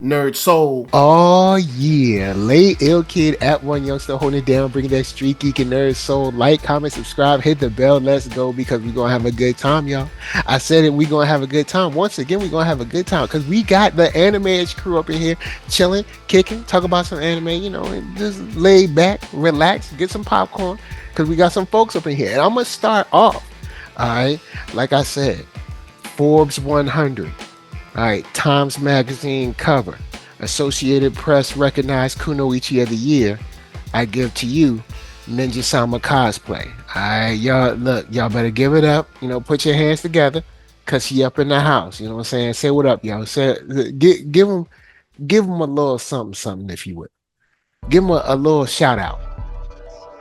NERDSoul. Oh yeah, late ill kid at OneYoungsta holding it down, bringing that StreetGeek and nerd soul. Like, comment, subscribe, hit the bell. Let's go because we're gonna have a good time, y'all. I said it, we're gonna have a good time. Once again, we're gonna have a good time because we got the anime crew up in here, chilling, kicking, talk about some anime, and just lay back, relax, get some popcorn because we got some folks up in here. And I'm gonna start off. All right, like I said, Forbes 100. All right, Times Magazine cover. Associated Press recognized Kunoichi of the Year. I give to you Ninja Sama Cosplay. All right, y'all, look, y'all better give it up. Put your hands together because he up in the house. You know what I'm saying? Say what up, y'all. Say, give him a little something, something, if you would. Give him a little shout out.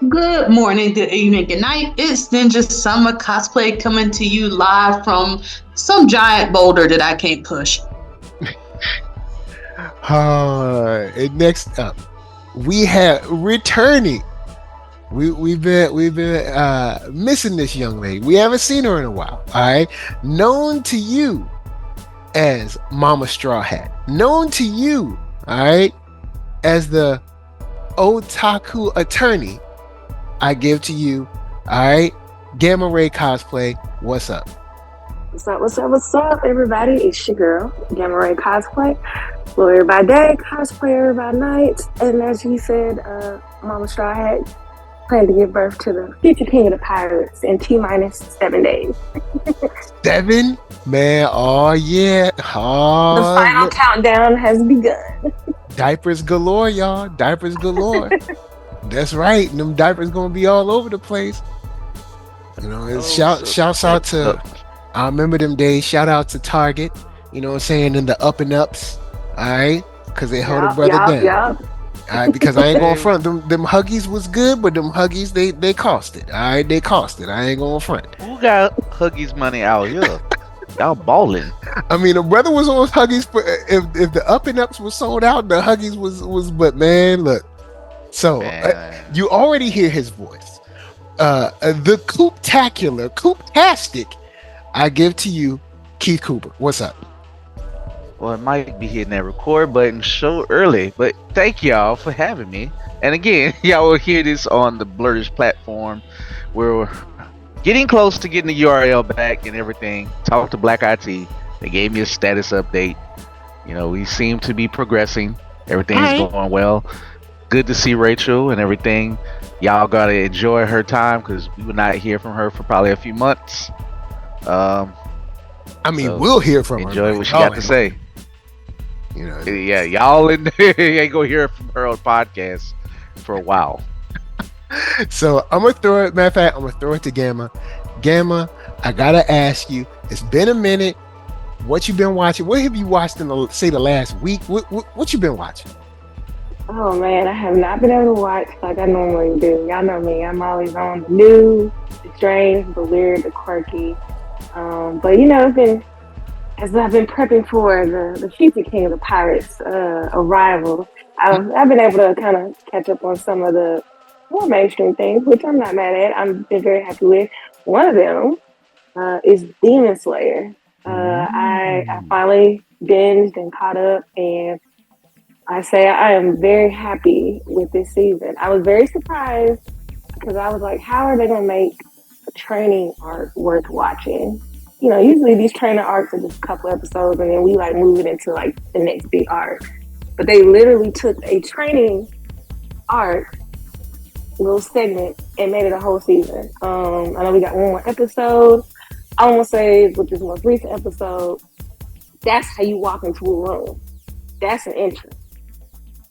Good morning, good evening, good night. It's Ninja Summer Cosplay coming to you live from some giant boulder that I can't push. And next up, we have returning. We've been missing this young lady. We haven't seen her in a while. All right, known to you as Mama Straw Hat, known to you, all right, as the otaku attorney. I give to you, all right, Gamma Ray Cosplay. What's up? What's up, everybody? It's your girl, Gamma Ray Cosplay. Lawyer by day, cosplayer by night. And as he said, Mama Straw Hat planned to give birth to the future king of the pirates in T-minus 7 days. 7? Man, oh yeah. Oh, the final countdown has begun. Diapers galore, y'all. Diapers galore. That's right. Them diapers gonna be all over the place. Shouts out to I remember them days. Shout out to Target, you know what I'm saying, and the up and ups. Alright? Cause they held a brother down. Yep. Alright, because I ain't going front. Them Huggies was good, but them Huggies they cost it. Alright, they cost it. I ain't going front. Who got Huggies money out here? Y'all balling. I mean, the brother was on Huggies for if the up and ups was sold out, the Huggies was but man, look. So you already hear his voice. The Cooptastic. I give to you, Keith Cooper. What's up? Well, it might be hitting that record button so early, but thank y'all for having me. And again, y'all will hear this on the Blurtish platform. We're getting close to getting the URL back and everything. Talked to Black IT. They gave me a status update. We seem to be progressing. Everything's going well. Good to see Rachel and everything. Y'all gotta enjoy her time because we will not hear from her for probably a few months. We'll hear from her. Enjoy what she got to say. Yeah, y'all ain't gonna hear from her on podcast for a while. So I'm gonna throw it. Matter of fact, I'm gonna throw it to Gamma. Gamma, I gotta ask you. It's been a minute. What you been watching? What have you watched in the last week? What you been watching? Oh man, I have not been able to watch like I normally do. Y'all know me. I'm always on the new, the strange, the weird, the quirky. But it's been, as I've been prepping for the future king of the pirates arrival, I've been able to kind of catch up on some of the more mainstream things, which I'm not mad at. I've been very happy with. One of them is Demon Slayer. I finally binged and caught up, and I say I am very happy with this season. I was very surprised because I was like, how are they going to make a training arc worth watching? Usually these training arcs are just a couple episodes and then we like move it into like the next big arc. But they literally took a training arc, little segment, and made it a whole season. I know we got one more episode. I want to say with this most recent episode, that's how you walk into a room. That's an entrance.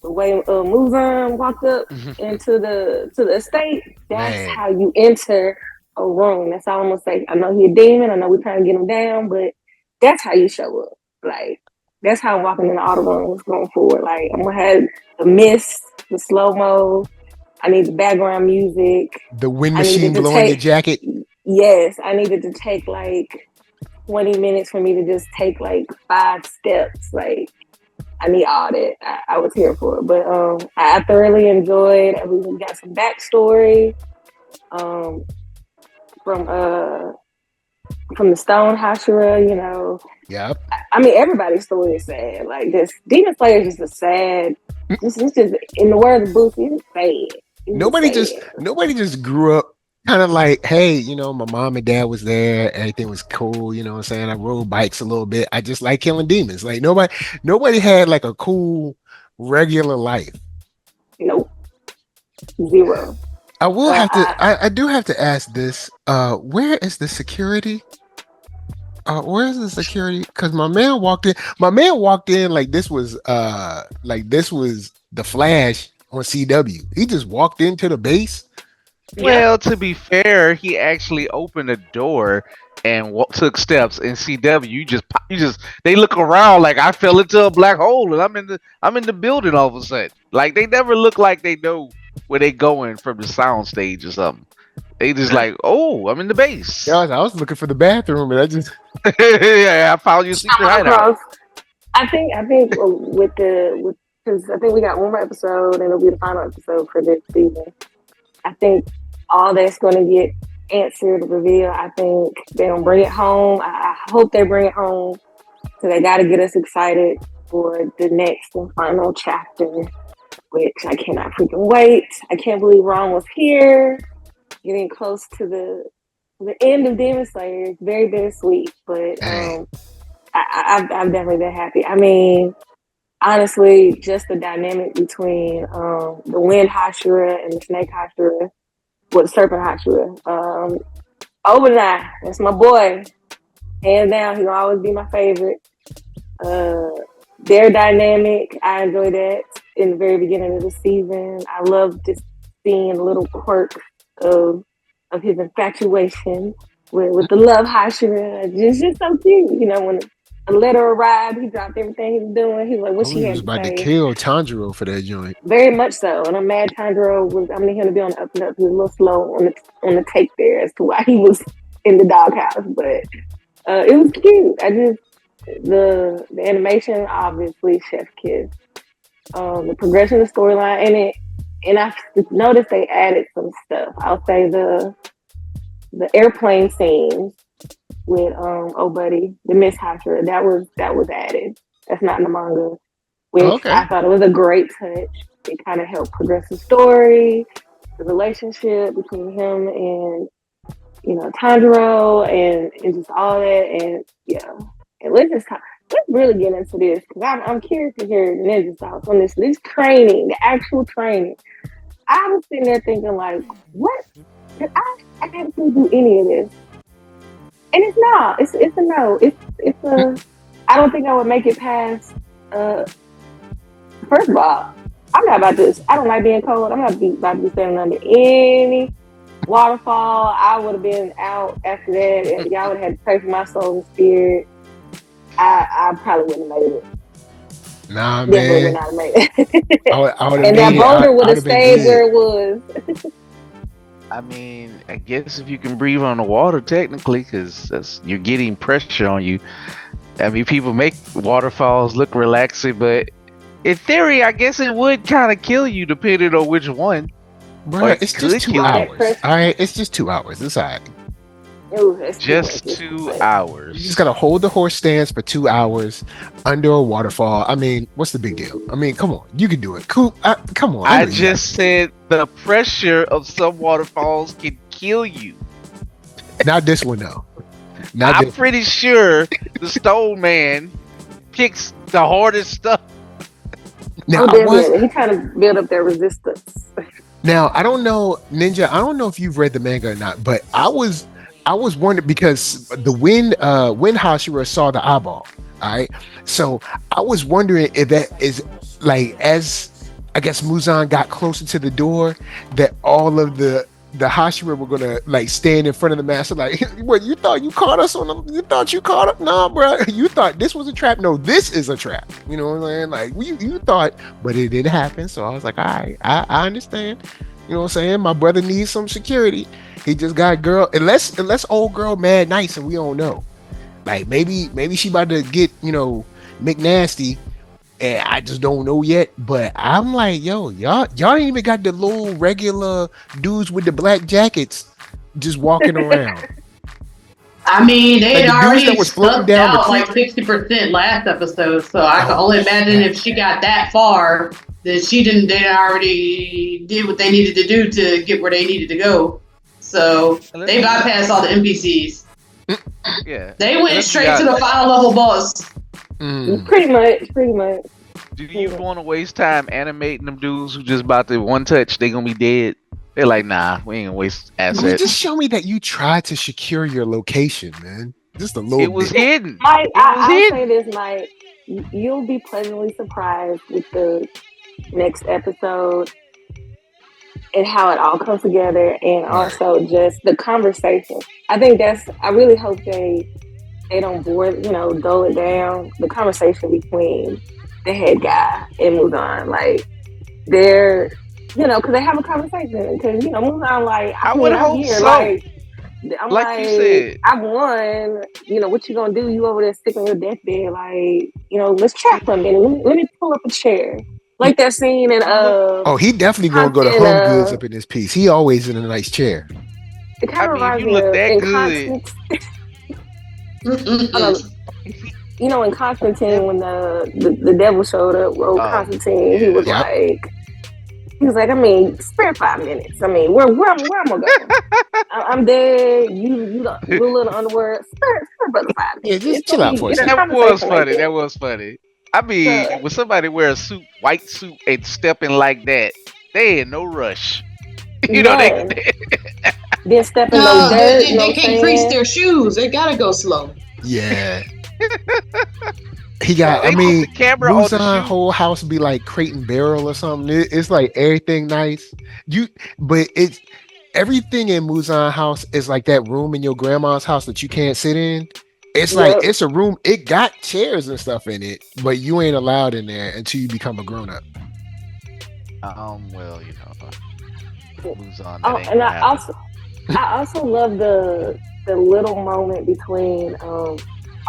The way Muzan walked up into the estate, that's how you enter a room. That's all I'm gonna say. I know he's a demon. I know we're trying to get him down, but that's how you show up. Like that's how I'm walking in all the rooms going forward. Like I'm gonna have the mist, the slow mo. I need the background music. The wind machine blowing your jacket. Yes, I needed to take like 20 minutes for me to just take like 5 steps. Like I need all that. I was here for it. But I thoroughly enjoyed. We got some backstory from from the Stone Hashira, you know. Yep. I mean, everybody's story is sad. Like this, Demon Slayer is just a sad. It's just in the words of Boosie, it's sad. Nobody just grew up kind of like, hey, you know, my mom and dad was there, everything was cool, you know what I'm saying? I rode bikes a little bit. I just like killing demons. Like nobody had like a cool regular life. Nope. Zero. I do have to ask this. Where is the security? Where is the security? Because my man walked in. My man walked in like this was the Flash on CW. He just walked into the base. Well, to be fair, he actually opened a door and took steps. In CW, they look around like I fell into a black hole and I'm in the building all of a sudden. Like they never look like they know where they going from the sound stage or something. They just like, oh, I'm in the base. Yeah, I was looking for the bathroom, and I just yeah, I found your secret hideout. I think because I think we got one more episode and it'll be the final episode for this season. I think all that's going to get answered, revealed. I think they're going to bring it home. I hope they bring it home. So they got to get us excited for the next and final chapter, which I cannot freaking wait. I can't believe Ron was here. Getting close to the end of Demon Slayer. It's very bittersweet, but I've definitely been happy. I mean, honestly, just the dynamic between the Wind Hashira and the Snake Hashira, the Serpent Hashira. Obadiah, that's my boy. Hands down, he'll always be my favorite. Their dynamic, I enjoy that in the very beginning of the season. I love just seeing little quirks of his infatuation with the love Hashira. Just so cute. You know, when a letter arrived, he dropped everything he was doing. He was like, what she had was to about say. to kill Tanjiro for that joint. Very much so. And I'm mad Tanjiro was, I need him to be on the up and up. He was a little slow on the take there as to why he was in the doghouse. But it was cute. The animation, obviously, chef kiss. The progression of the storyline, and I noticed they added some stuff. I'll say the airplane scenes with Buddy, the Miss Hashira, that was added. That's not in the manga, which I thought it was a great touch. It kind of helped progress the story, the relationship between him and Tanjiro, and just all that, and and let's really get into this because I'm curious to hear Ninja's thoughts on this training, the actual training. I was sitting there thinking like, what? I can't do any of this, and it's not. It's a no. It's a. I don't think I would make it past. First of all, I'm not about this. I don't like being cold. I'm not about to be standing under any waterfall. I would have been out after that. Y'all would have had to pray for my soul and spirit. I probably wouldn't have made it. Nah, definitely man. would not have made it. I would have and that boulder would have stayed where it was. I mean, I guess if you can breathe on the water, technically, because you're getting pressure on you. I mean, people make waterfalls look relaxing, but in theory, I guess it would kind of kill you depending on which one. Bro, it's just 2 hours. All right, it's just 2 hours. It's all right. Just 2 hours. You just gotta hold the horse stance for 2 hours under a waterfall. I mean, what's the big deal? I mean, come on, you can do it. Cool. Come on. I just said the pressure of some waterfalls can kill you. Not this one though. I'm pretty sure the Stone Man picks the hardest stuff. Now, he trying to build up their resistance. Now, I don't know, Ninja. I don't know if you've read the manga or not, but I was wondering because the Wind Hashira saw the eyeball. All right, so I was wondering if that is like, as I guess Muzan got closer to the door, that all of the Hashira were gonna like stand in front of the master like, what, you thought you caught us on them? You thought you caught up? Nah, bro, you thought this was a trap? No, this is a trap. You know what I'm saying? Like you thought, but it didn't happen. So I was like, all right, I understand. You know what I'm saying? My brother needs some security. He just got a girl. Unless old girl mad nice and we don't know. Like maybe she about to get, McNasty, and I just don't know yet. But I'm like, yo, y'all ain't even got the little regular dudes with the black jackets just walking around. I mean, they Like had the dudes that already was floating stuffed down the out like creek. 60% last episode, so I can Oh, only imagine yeah. if she got that far that they already did what they needed to do to get where they needed to go. So And let's they be bypassed all the NPCs. yeah. They And went let's be straight to the honest. final level boss. Mm. Pretty much, pretty much. Do you want to waste time animating them dudes who just about to one touch? They gonna be dead. They're like, nah, we ain't gonna waste I mean, assets. just show me that you tried to secure your location, man. Just a little It was bit. hidden. Mike, It was I'll say hidden. this, Mike. You'll be pleasantly surprised with the next episode and how it all comes together, and also just the conversation. I think I really hope they don't dull it down. The conversation between the head guy and Muzan, like they're, because they have a conversation. Because Muzan, like, I would I'm hope here, so. like, I'm Like you like, said. I won. What you gonna do? You over there sitting on your deathbed, like, let's chat for a minute. Let me pull up a chair. Like that scene in Oh, he definitely gonna go to in, Home Goods up in this piece. He always in a nice chair. it I kind of mean, if reminds you me look of that in good, Mm-mm-mm. In Constantine, when the devil showed up, Constantine, he was yeah. like, I mean, spare 5 minutes. I mean, where I'm gonna go? I'm dead. You rule in the underworld. Spare brother 5 minutes. Yeah, just It's chill gonna out be for a it's a second. That was conversation right funny. there. That was funny. I mean, So, when somebody wear a suit, white suit, and stepping like that, they in no rush. You know, none. Then step in no No, dirt, they no can't crease sand. their shoes. They gotta go slow. Yeah. He got, I So, they put mean, the camera on the Muzan shoe. whole house be like crate and barrel or something. It's like everything nice. But it's everything in Muzan house is like that room in your grandma's house that you can't sit in. It's like yep. it's a room. It got chairs and stuff in it, but you ain't allowed in there until you become a grown up. Well, moves on. Oh, That ain't and gonna happen. I also love the little moment between oh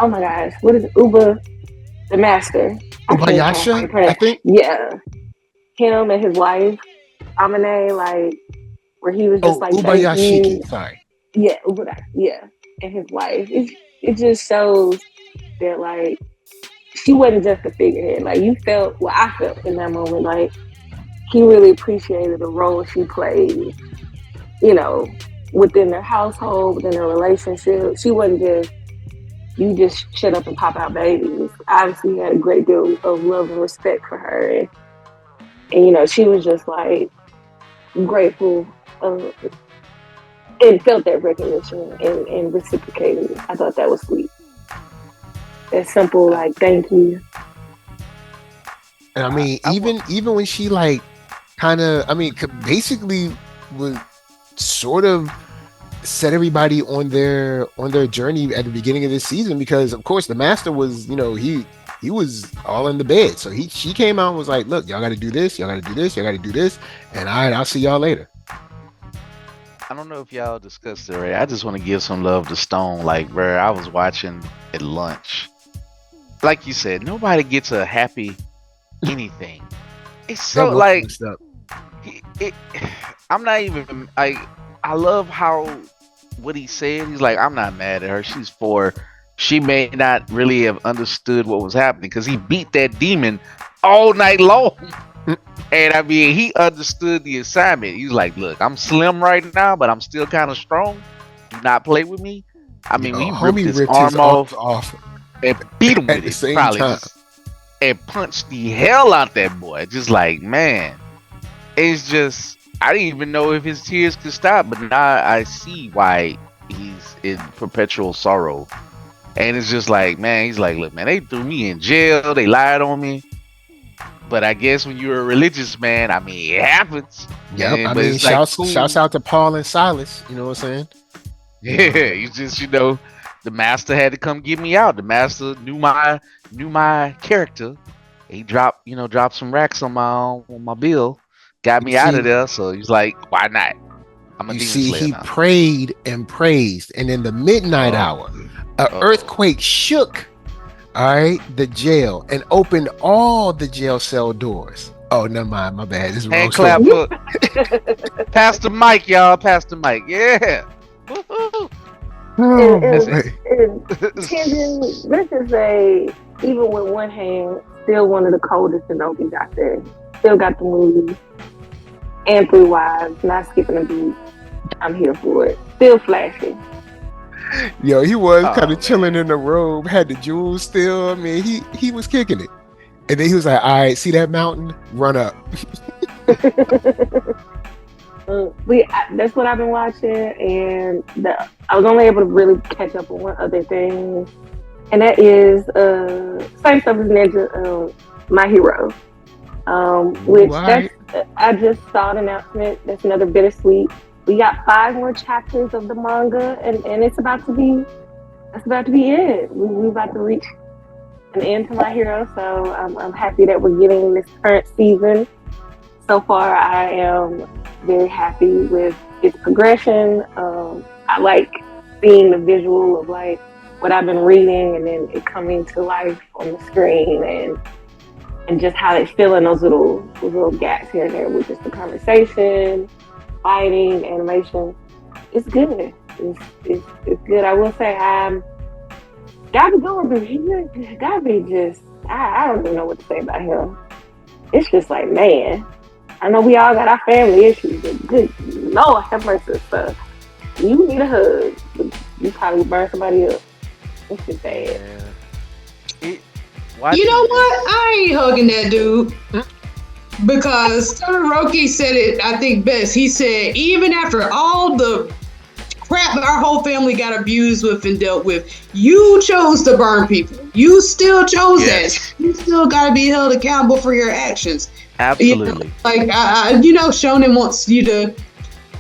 my gosh, what is it? The master. Ubuyashiki, I think. Yeah, him and his wife Amane, like where he was just Oh, like, thank you. Ubayashiki. Sorry. Yeah, yeah, and his wife. It just shows that, like, she wasn't just a figurehead. Like, you felt what I felt in that moment. Like, he really appreciated the role she played, within their household, within their relationship. She wasn't just, you just shut up and pop out babies. Obviously, he had a great deal of love and respect for her. And she was just, like, grateful and felt that recognition and reciprocated. I thought that was sweet. That simple, like, thank you. And I mean, even when she like kind of, I mean, basically was sort of set everybody on their journey at the beginning of this season, because of course the master was, he was all in the bed. So she came out and was like, look, y'all got to do this, y'all got to do this, y'all got to do this, and all right, I'll see y'all later. I don't know if y'all discussed it already. I just want to give some love to Stone. Like, bro, I was watching at lunch. Like you said, nobody gets a happy anything. It's so like I'm not even like, I love how what he said. He's like, I'm not mad at her. She's 4. She may not really have understood what was happening because he beat that demon all night long. And I mean, he understood the assignment. He's like, look, I'm slim right now, but I'm still kind of strong. Do not play with me. I mean, when he ripped his arm off and beat him with it, probably just, and punched the hell out that boy. Just like, man, it's just, I didn't even know if his tears could stop, but now I see why he's in perpetual sorrow. And it's just like, man, he's like, look, man, they threw me in jail. They lied on me. But I guess when you're a religious man, I mean, it happens. Yep. And, I mean, shouts out to Paul and Silas. You know what I'm saying? Yeah, you just, the master had to come get me out. The master knew my character. He dropped some racks on my bill, got me out of there. So he's like, why not? I'm a demon slayer he now. prayed and praised, and in the midnight hour, an earthquake shook, all right, the jail and opened all the jail cell doors. Oh, never mind, my bad. This is wrong. Hand clap for Pastor Mike, y'all. Pastor Mike, yeah. Woo-hoo. Oh and, That's and, it. boy. and Tenzin, let's just say, even with one hand, still one of the coldest Shinobis out there. Still got the moves and 3 wives, not skipping a beat. I'm here for it. Still flashy. Yo, he was kind Oh of chilling man. in the robe, had the jewels still. I mean, he was kicking it. And then he was like, all right, see that mountain? Run up. That's what I've been watching, and I was only able to really catch up on one other thing, and that is same stuff as Ninja, My Hero, Ooh, which all that's right. I just saw an announcement. That's another bittersweet. We got 5 more chapters of the manga, and it's about to be it. We about to reach an end to My Hero, so I'm happy that we're getting this current season. So far, I am very happy with its progression. I like seeing the visual of like what I've been reading and then it coming to life on the screen, and just how it's filling those little gaps here and there with just the conversation, fighting, animation. It's good. It's good. I will say Gabby going through Gabby just I don't even know what to say about him. It's just like, man, I know we all got our family issues, but good Lord have mercy, so you need a hug. You probably burn somebody up. It's just bad. Yeah. It You know watching what? this. I ain't hugging that dude Mm. because Todoroki said it, I think, best. He said, even after all the crap our whole family got abused with and dealt with, you chose to burn people. You still chose that. Yes. You still got to be held accountable for your actions. You know, Absolutely. like, Shonen wants you to.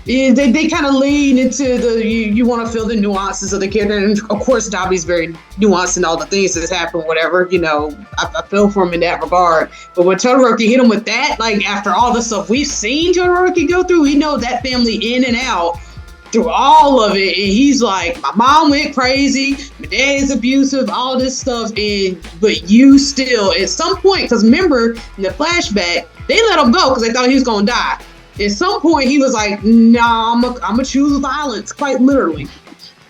They kind of lean into the you want to feel the nuances of the character, and of course Dobby's very nuanced in all the things that's happened, whatever. I feel for him in that regard. But when Todoroki hit him with that, like after all the stuff we've seen Todoroki go through, we know that family in and out through all of it, and he's like, my mom went crazy, my dad is abusive, all this stuff, but you still at some point, because remember in the flashback they let him go because they thought he was gonna die. At some point he was like, nah, I'm gonna choose violence, quite literally.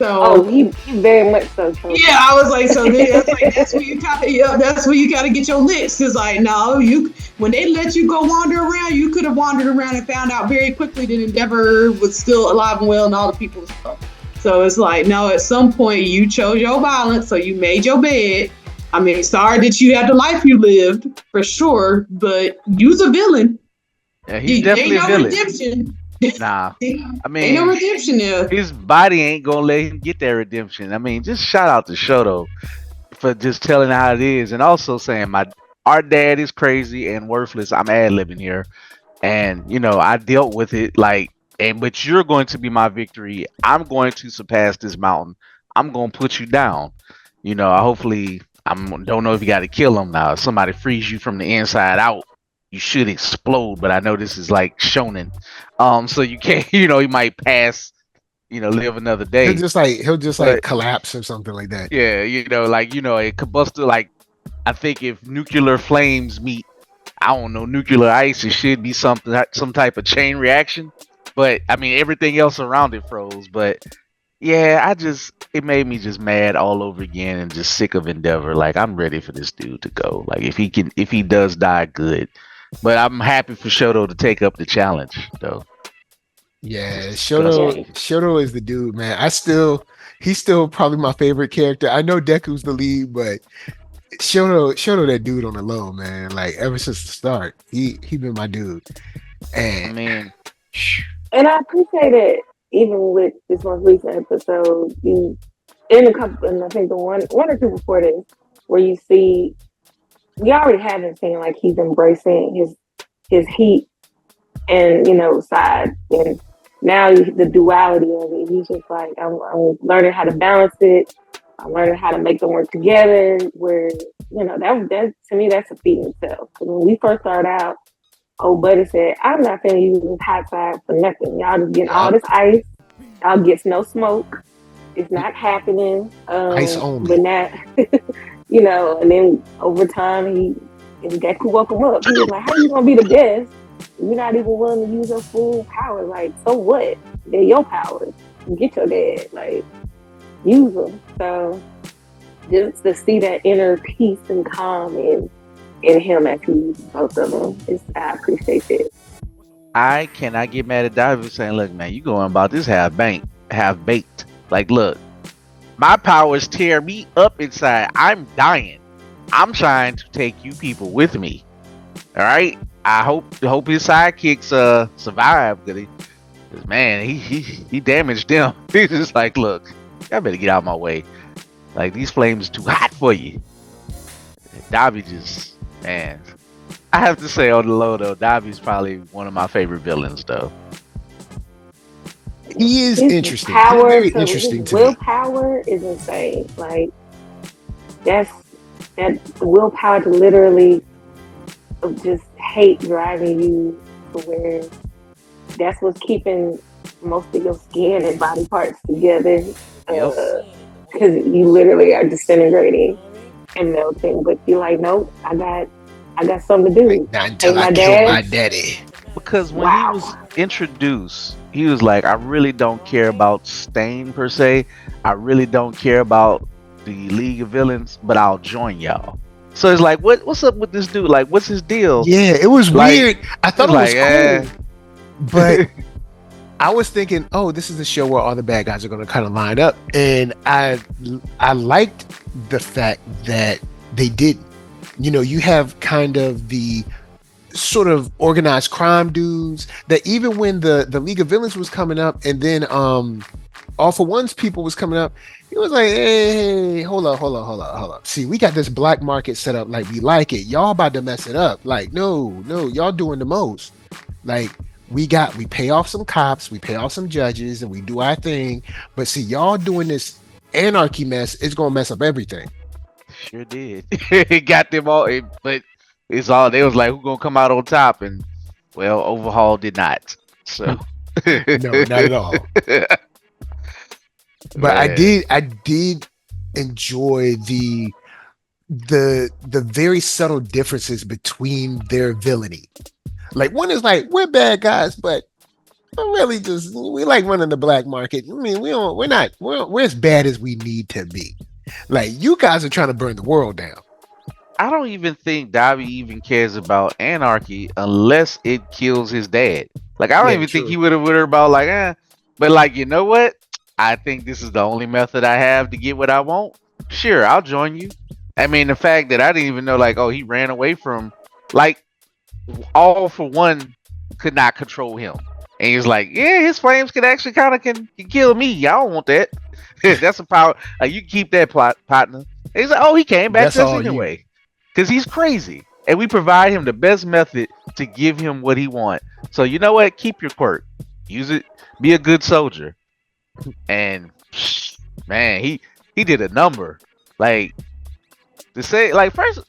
Oh, So he very much so chose yeah, I was like, so it. that's where you kind of, yeah, that's where you got to get your licks. Cause like, no, when they let you go wander around, you could have wandered around and found out very quickly that Endeavor was still alive and well and all the people and stuff. So it's like, no, at some point you chose your violence, so you made your bed. I mean, sorry that you had the life you lived for sure, but you's a villain. Yeah, he's Ain't definitely a no villain. redemption. Nah. I Ain't no mean, redemption there. his body ain't gonna let him get that redemption. I mean, just shout out to Shoto for just telling how it is, and also saying our dad is crazy and worthless. I'm ad libbing here, and I dealt with it like, and but you're going to be my victory. I'm going to surpass this mountain. I'm going to put you down. Hopefully, don't know if you got to kill him now. If somebody frees you from the inside out, you should explode. But I know this is like shonen, so you can't. You might pass. Live another day. He'll just like But collapse or something like that. yeah, a combustor, like I think if nuclear flames meet, I don't know, nuclear ice, it should be some type of chain reaction. But I mean, everything else around it froze. But yeah, it made me just mad all over again and just sick of Endeavor. Like I'm ready for this dude to go. Like if he does die, good. But I'm happy for Shoto to take up the challenge, though. Yeah, Just Shoto disgusting. Yeah. Shoto is the dude, man. He's still probably my favorite character. I know Deku's the lead, but Shoto that dude on the low, man. Like ever since the start, he been my dude. I And mean, And I appreciate it even with this most recent episode, you in a couple, and I think the one or two before this, where you see we already haven't seen like he's embracing his heat and side, and now the duality of it. He's just like, I'm learning how to balance it. I'm learning how to make them work together. Where that to me that's a feat in itself. 'Cause when we first started out, old buddy said, I'm not gonna use this hot side for nothing. Y'all just getting all yep, this ice. Y'all gets no smoke. It's not happening. ice But only. now, and then over time, and Deku woke him up. He was like, how you gonna be the best? You're not even willing to use your full power. Like, so what? They're your powers. Get your dad. Like, use them. So just to see that inner peace and calm in him as he uses both of them, I appreciate it. I cannot get mad at Davi saying, "Look, man, you going about this half baked. Like, look, my powers tear me up inside. I'm dying. I'm trying to take you people with me. All right. I hope his sidekicks survive because man, he damaged them. He's just like, look, I better get out of my way. Like these flames are too hot for you." Davi just, man, I have to say on the low though, Davi's probably one of my favorite villains though. He is His interesting. Power He's very interesting his to me. willpower is insane. Like that willpower to literally just hate driving you to where that's what's keeping most of your skin and body parts together. Yep. Because you literally are disintegrating and melting, but you're like, nope, I got something to do. Like, not until I kill my daddy. Because when he was introduced, he was like, I really don't care about Stain per se. I really don't care about the League of Villains, but I'll join y'all. So it's like, what's up with this dude? Like, what's his deal? Yeah, it was Like, weird. I thought it was like, cool, but I was thinking, oh, this is the show where all the bad guys are going to kind of line up, and I liked the fact that they didn't. You know, you have kind of the sort of organized crime dudes that even when the League of Villains was coming up, and then All For One's people was coming up, it was like, hey, hold up. See, we got this black market set up like we like it. Y'all about to mess it up. Like, no, y'all doing the most. Like, we pay off some cops, we pay off some judges, and we do our thing. But see, y'all doing this anarchy mess, it's gonna mess up everything. Sure did. It got them all, but it's all they was like, who gonna come out on top? And well, Overhaul did not. So No, not at all. But Man. I did enjoy the very subtle differences between their villainy. Like one is like, we're bad guys, but we're really just we like running the black market. I mean, we're as bad as we need to be. Like you guys are trying to burn the world down. I don't even think Davi even cares about anarchy unless it kills his dad. Like I don't Yeah, even think true. he would have about like, but like you know what? I think this is the only method I have to get what I want. Sure, I'll join you. I mean, the fact that I didn't even know like, oh, he ran away from like All For One could not control him. And he was like, yeah, his flames can actually kind of can kill me. I don't want that. That's a power. Like you can keep that partner. And he's like, oh, he came back That's to us all you. anyway. Because he's crazy. And we provide him the best method to give him what he wants. So you know what? Keep your quirk. Use it. Be a good soldier. And man, he did a number. Like to say like first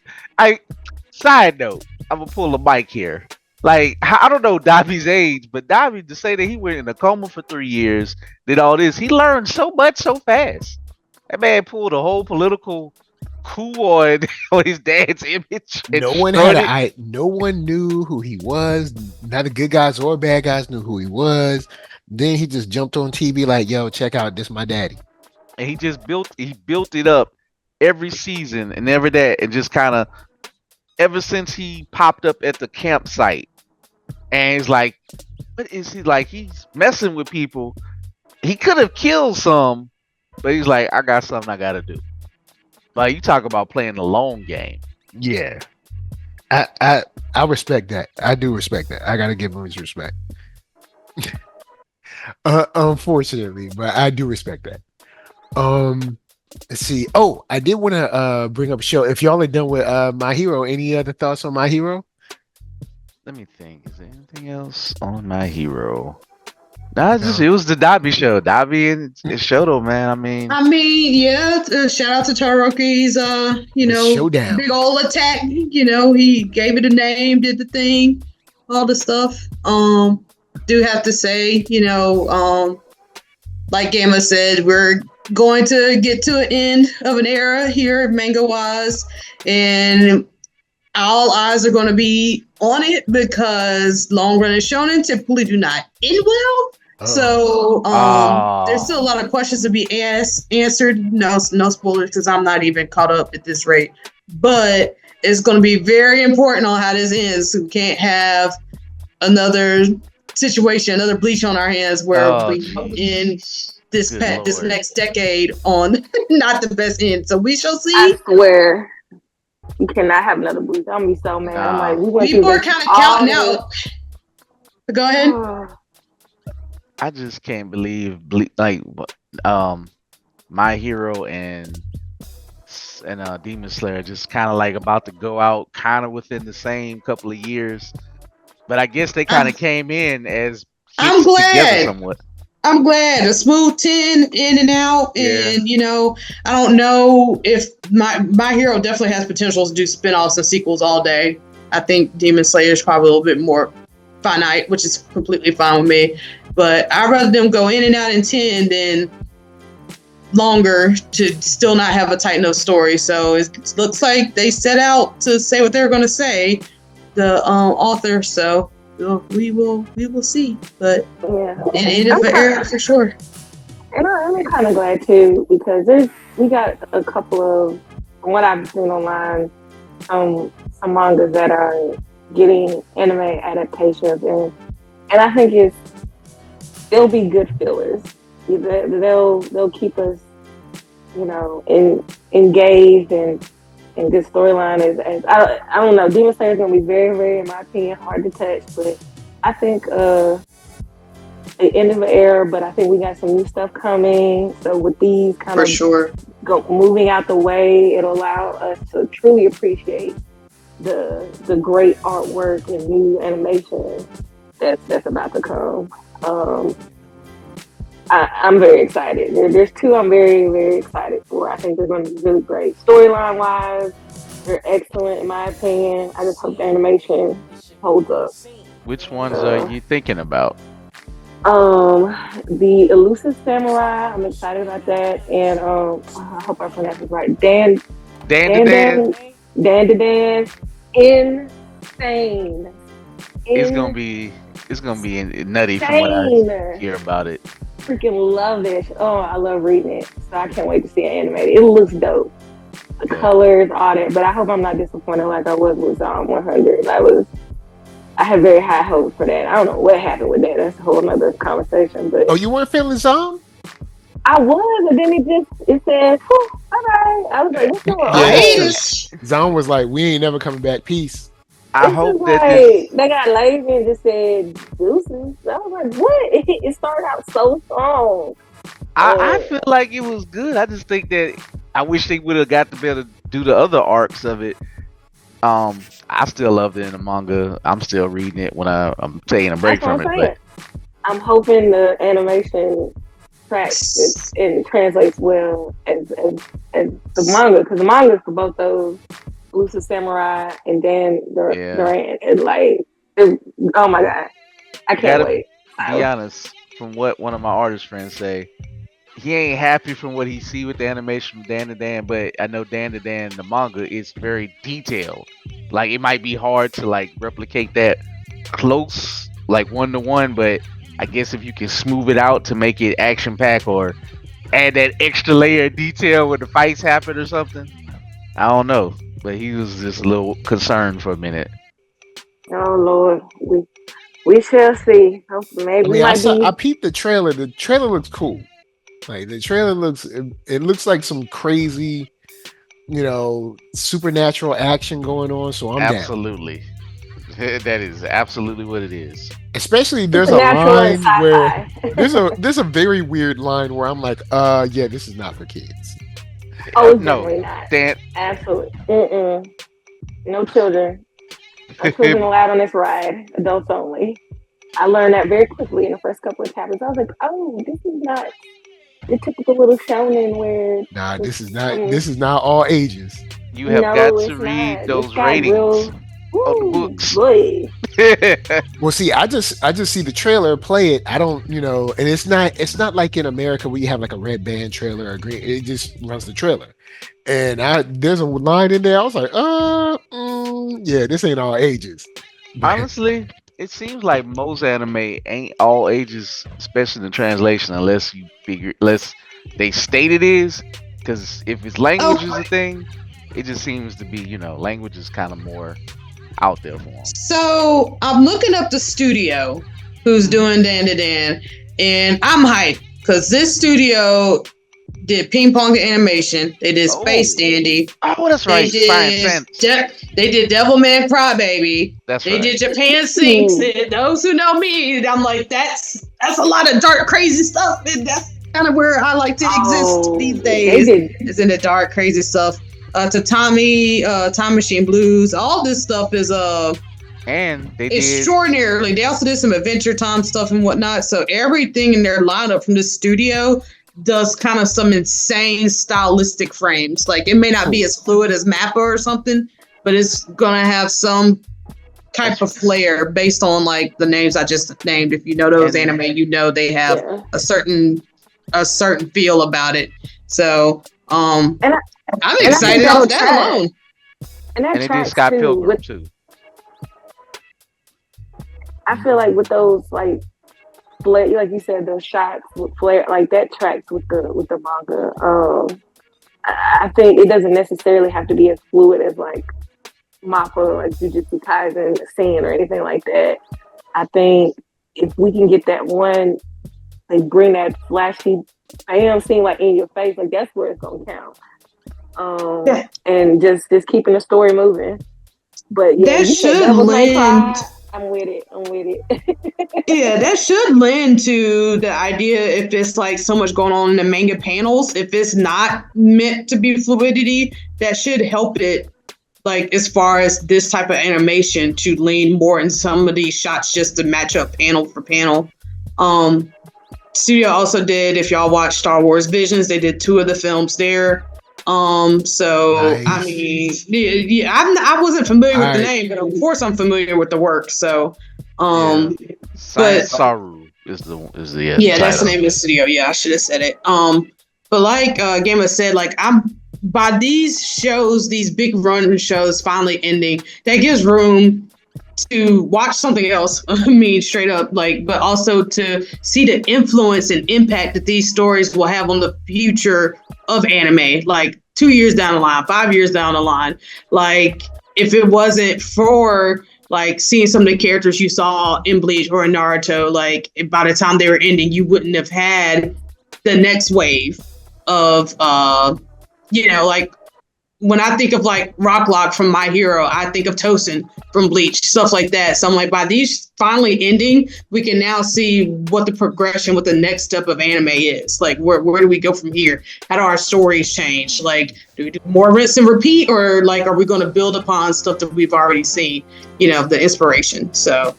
side note, I'm gonna pull a mic here. Like I don't know Davi's age, but Davi to say that he went in a coma for 3 years, did all this, he learned so much so fast. That man pulled a whole political coup on his dad's image. No one no one knew who he was. Neither good guys or bad guys knew who he was. Then he just jumped on TV like, yo, check out this my daddy. And he just built it up every season and every day and just kind of ever since he popped up at the campsite and he's like, what is he like? He's messing with people. He could have killed some, but he's like, I got something I gotta do. Like you talk about playing the long game. Yeah. I respect that. I do respect that. I gotta give him his respect. Unfortunately, but I do respect that. Let's see. Oh, I did want to bring up a show. If y'all are done with My Hero, any other thoughts on My Hero? Let me think. Is there anything else on My Hero? Nah, it was the Dabi show. Dabi and Shoto, man. I mean, yeah. Shout out to Taroki's, showdown. Big old attack. You know, he gave it a name, did the thing, all the stuff. Do have to say, like Gamma said, we're going to get to an end of an era here, manga wise, and all eyes are going to be on it because long running shonen typically do not end well. So there's still a Oh. lot of questions to be answered. No spoilers because I'm not even caught up at this rate. But it's going to be very important on how this ends. So we can't have another situation, another Bleach on our hands where we end this Good this Lord. next decade on not the best end. So we shall I see. swear, you cannot have another Bleach. I'm gonna be so mad. I'm like, Nah. we went People through are this kind of all counting this. out. Go ahead. I just can't believe like My Hero and Demon Slayer just kind of like about to go out kind of within the same couple of years. But I guess they kind of came in as I'm hits together glad. somewhat. I'm glad a smooth 10 in and out. Yeah. And, I don't know if my hero definitely has potential to do spin-offs and sequels all day. I think Demon Slayer is probably a little bit more finite, which is completely fine with me. But I'd rather them go in and out in 10 than longer to still not have a tight enough story. So it looks like they set out to say what they're going to say, the author. So we will see. But end of the era for sure. And I'm kind of glad too because we got a couple of, from what I've seen online, some mangas that are getting anime adaptations, and I think they'll be good fillers. They'll keep us, engaged and good storyline. As I don't know, Demon Slayer is gonna be very, very, in my opinion, hard to touch, but I think the end of an era. But I think we got some new stuff coming. So with these kind of moving out the way, it'll allow us to truly appreciate the great artwork and new animation that's about to come. I'm very excited. There's two I'm very, very excited for. I think they're going to be really great. Storyline wise, they're excellent in my opinion. I just hope the animation holds up. Which ones are you thinking about? The Elusive Samurai, I'm excited about that. And I hope I pronounced it right. Dan. Insane. It's gonna be nutty from what I hear about it. Freaking love this. Oh, I love reading it. So I can't wait to see it animated. It looks dope. The colors, all that. But I hope I'm not disappointed like I was with 100. I had very high hopes for that. I don't know what happened with that. That's a whole nother conversation. But you weren't feeling Zom? I was, and then it said, all right. I was like, what's going on? Zom was like, we ain't never coming back. Peace. I hope that they got lazy and just said deuces. I was like, what? It started out so strong. I feel like it was good. I just think that I wish they would have got to be able to do the other arcs of it. I still loved it in the manga. I'm still reading it when I'm taking a break from it. But I'm hoping the animation tracks and translates well as the manga, because the manga is for both those. Elusive Samurai and Dan Durant, and oh my god, I can't wait. Be honest, from what one of my artist friends say, he ain't happy from what he see with the animation from Dan to Dan, but I know Dan to Dan, the manga is very detailed. Like it might be hard to replicate that close, like 1-to-1, but I guess if you can smooth it out to make it action packed or add that extra layer of detail when the fights happen or something, I don't know. But he was just a little concerned for a minute. Oh Lord, we shall see. Maybe I peeped the trailer. The trailer looks cool. Like the trailer looks, it looks like some crazy, supernatural action going on. So I'm absolutely. That is absolutely what it is. Especially there's a line where there's a very weird line where I'm like, yeah, this is not for kids. Oh, no, not. Absolutely. No children. No children allowed on this ride. Adults only. I learned that very quickly in the first couple of chapters. I was like, oh, this is not the typical little shonen where. Nah, this is not all ages. You have got to read those ratings. Of the books. Well, see, I just see the trailer, play it. I don't, and it's not like in America where you have like a red band trailer or green. It just runs the trailer, and there's a line in there. I was like, yeah, this ain't all ages. Honestly, it seems like most anime ain't all ages, especially in the translation, unless they state it is. Because if it's language Oh, is a thing, it just seems to be, language is kind of more out there for them. so I'm looking up the studio who's doing Dan to Dan, and I'm hyped because this studio did Ping Pong Animation. They did Space Oh, Dandy. oh, that's They right. Science did Sense. they did Devilman Crybaby. That's They did right. Japan Sinks. And those who know me, I'm like, that's a lot of dark, crazy stuff. And that's kind of where I like to exist these They days. did. Is in the dark, crazy stuff. Tatami, Time Machine Blues, all this stuff is And they did. extraordinarily. They also did some Adventure Time stuff and whatnot. So everything in their lineup from this studio does kind of some insane stylistic frames. Like it may not be as fluid as Mappa or something, but it's gonna have some type of flair based on like the names I just named. If you know those anime, you know they have a certain feel about it. So I'm excited off that alone. And that And they did tracks Scott too. Pilgrim too. I feel like with those like like you said, those shots with flair, like that tracks with the manga. I think it doesn't necessarily have to be as fluid as like Mappa or like Jujutsu Kaisen scene or anything like that. I think if we can get that one, like bring that flashy bam scene like in your face, like that's where it's gonna count. And just keeping the story moving. But yeah, that should lend. I'm with it. Yeah, that should lend to the idea if it's like so much going on in the manga panels. If it's not meant to be fluidity, that should help it. Like as far as this type of animation to lean more in some of these shots just to match up panel for panel. Studio also did, if y'all watch Star Wars Visions, they did 2 of the films there. So nice. I mean, yeah, I wasn't familiar with the name, but of course I'm familiar with the work. So, Science Saru is the that's the name of the studio. Yeah, I should have said it. But like Gamma said, like I'm by these shows, these big run shows finally ending, that gives room to watch something else. I mean, straight up, like, but also to see the influence and impact that these stories will have on the future of anime, like 2 years down the line, 5 years down the line. Like, if it wasn't for like seeing some of the characters you saw in Bleach or in Naruto, like by the time they were ending, you wouldn't have had the next wave of, like when I think of like Rocklock from My Hero, I think of Tosin from Bleach, stuff like that. So I'm like, by these finally ending, we can now see what the progression, what the next step of anime is. Like, where do we go from here? How do our stories change? Like, do we do more rinse and repeat, or like, are we going to build upon stuff that we've already seen? The inspiration. So,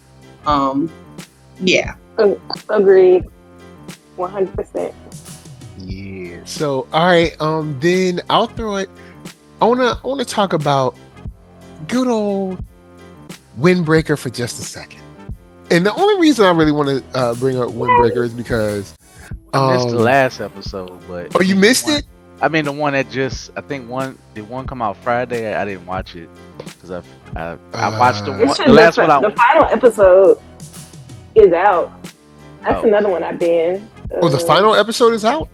yeah. Agreed. 100%. Yeah. So, all right. Then I'll throw it. I wanna talk about good old Windbreaker for just a second. And the only reason I really want to bring up Windbreaker is because I missed the last episode, but you missed it? I mean, the one that did one come out Friday? I didn't watch it because I watched the last one. The final episode is out. That's another one I've been. The final episode is out?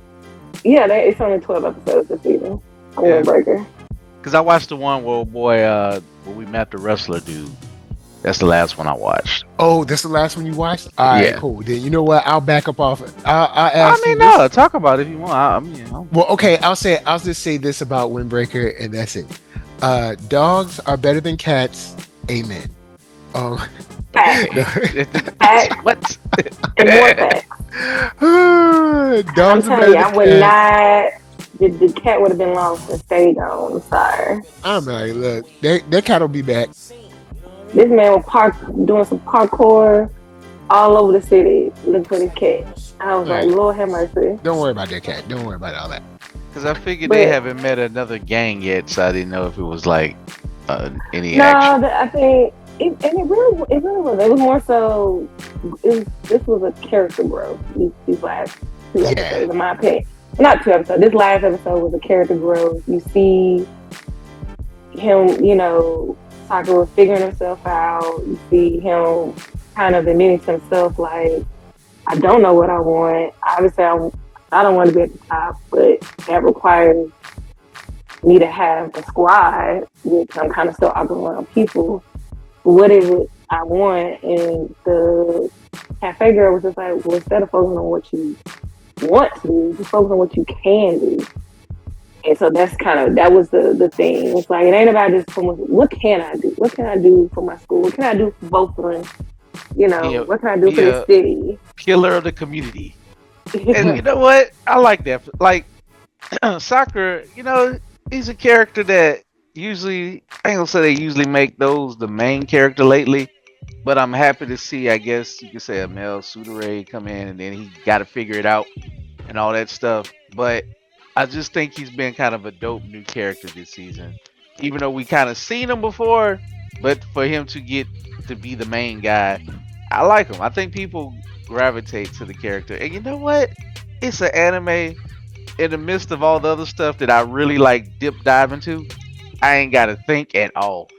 Yeah, it's only 12 episodes this season. Windbreaker. Because I watched the one where we met the wrestler dude. That's the last one I watched. Oh, that's the last one you watched? All right, cool. Then you know what? I'll back up off it. I'll ask no, talk about it if you want. Well, okay, I'll just say this about Windbreaker, and that's it. Dogs are better than cats. Amen. Facts. What? And more facts. Dogs I'm telling you, I would not. The cat would have been lost and stayed on. I'm sorry. I'm like, look, that cat will be back. This man was doing some parkour all over the city looking for this cat. I was like, Lord have mercy. Don't worry about that cat. Don't worry about all that. Because I figured they haven't met another gang yet, so I didn't know if it was like any action. No, I think it really was. It was more so. This was a character growth. These last 2 episodes, in my opinion. Not 2 episodes. This last episode was a character growth. You see him, Sakura figuring himself out. You see him kind of admitting to himself, like, I don't know what I want. Obviously, I don't want to be at the top, but that requires me to have a squad, which I'm kind of still operating around people. What is it I want? And the cafe girl was just like, well, instead of focusing on what you want to do, just focus on what you can do. And so that was the thing. It's like, it ain't about just what can I do? What can I do for my school? What can I do for both of them? What can I do for the city? Pillar of the community. And you know what? I like that. Like Sakura, he's a character that usually, I ain't gonna say they usually make those the main character lately, but I'm happy to see, I guess you could say, a male Tsundere come in and then he got to figure it out and all that stuff. But I just think he's been kind of a dope new character this season, even though we kind of seen him before. But for him to get to be the main guy, I like him. I think people gravitate to the character, and you know what? It's an anime in the midst of all the other stuff that I really like dive into. I ain't gotta think at all.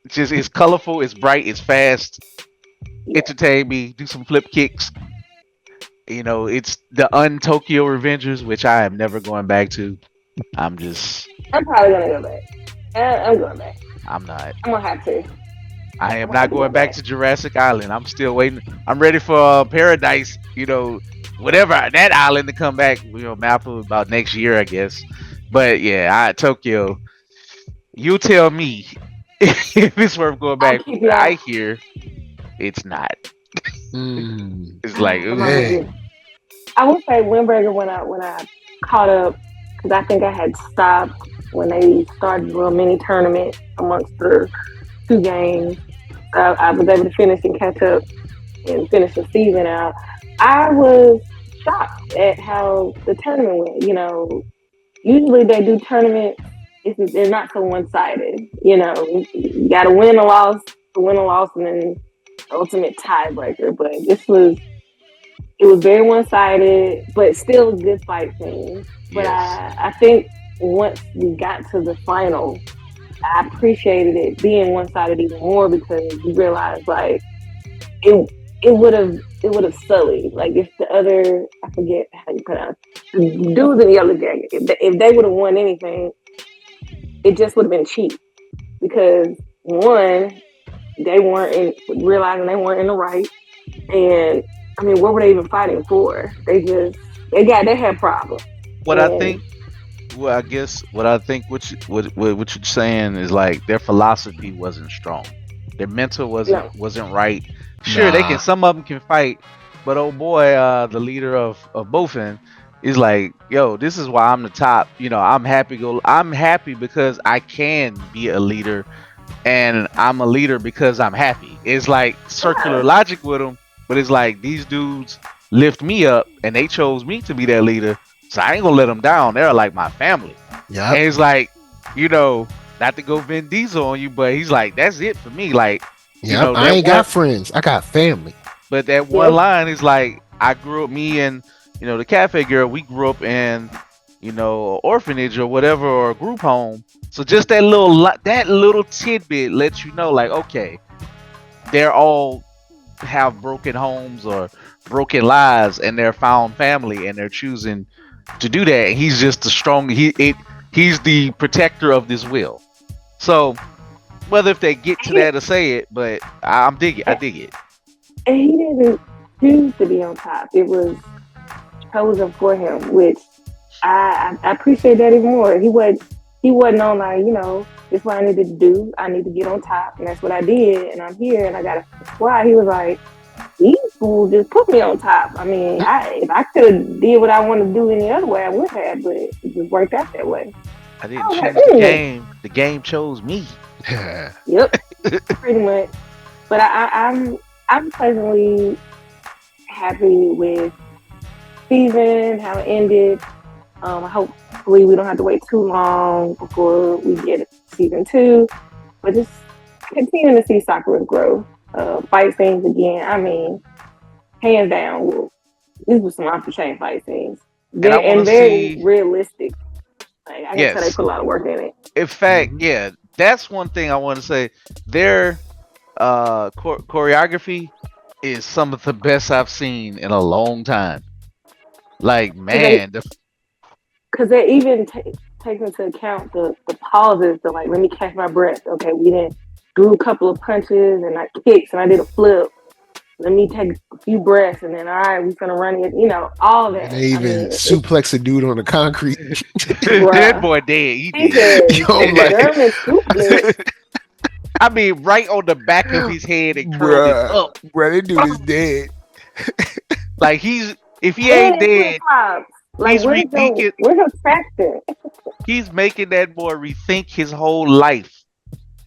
It's colorful, it's bright, it's fast, entertain me, do some flip kicks. It's the Tokyo Revengers, which I am never going back to. I'm probably gonna go back. I'm going back. I'm not. I'm gonna have to. I am not going back to Jurassic Island. I'm still waiting. I'm ready for Paradise, whatever that island to come back. Map about next year, I guess. But yeah, Tokyo. You tell me if it's worth going back. I hear it's not. It's like, I will say Windbreaker when I caught up, because I think I had stopped when they started a little mini tournament amongst the two games. I was able to finish and catch up and finish the season out. I was shocked at how the tournament went. Usually they do tournaments, they're not so one-sided. You got to win a loss, and then ultimate tiebreaker. But it was very one-sided, but still good fight scenes. But yes. I think once we got to the final, I appreciated it being one-sided even more, because you realize, like, it would have sullied, like, if the other, I forget how you pronounce it, dudes in the Yellow Jacket, if they would have won anything, it just would have been cheap, because one, they weren't realizing they weren't in the right, and I mean, what were they even fighting for? They had problems. I guess what I think what you're saying is, like, their philosophy wasn't strong. Their mental wasn't right. Sure, some of them can fight, but oh boy, the leader of Bofen is like, yo, this is why I'm the top. I'm happy because I can be a leader, and I'm a leader because I'm happy. It's like circular logic with them, but it's like these dudes lift me up, and they chose me to be their leader. So I ain't gonna let them down. They're like my family. Yeah. And it's like, not to go Vin Diesel on you, but he's like, that's it for me. Like, I ain't got friends. I got family. But that one line is like, I grew up, me and, the cafe girl, we grew up in, orphanage or whatever, or a group home. So just that little tidbit lets you know, like, okay, they're all have broken homes or broken lives, and they're found family, and they're choosing to do that. And he's just the strong. He's the protector of this will. So whether if they get to that or say it, but I dig it. And he didn't choose to be on top. It was chosen for him, which I appreciate that even more. He wasn't on, like, this is what I needed to do. I need to get on top, and that's what I did. And I'm here, and I got a squad. He was like, these fools just put me on top. I mean, if I could have did what I want to do any other way, I would have, but it just worked out that way. I didn't choose the game. The game chose me. Yep, pretty much. But I'm pleasantly happy with season, how it ended. Hopefully we don't have to wait too long before we get season 2. But just continuing to see Sakura grow. Fight scenes again. I mean, hands down, these were some off the chain fight scenes. And very realistic. Like, I can tell they put a lot of work in it. In fact, that's one thing I want to say. Their choreography is some of the best I've seen in a long time. Like, Because they, man, cause they even take into account the pauses. The like, let me catch my breath. Okay, we didn't do a couple of punches and I kicks and I did a flip. Let me take a few breaths and then all right, we're gonna run it. You know, all And that. they I even mean, it's suplex a dude on the concrete. that bruh. boy dead. He He dead. said Yo, I'm like, German suplex. I mean, right on the back of his head and curled it bruh, up. bruh, that dude is dead. Like he's if he And ain't in flip dead, flops. Like he's rethinking. where's your traction? He's making that boy rethink his whole life.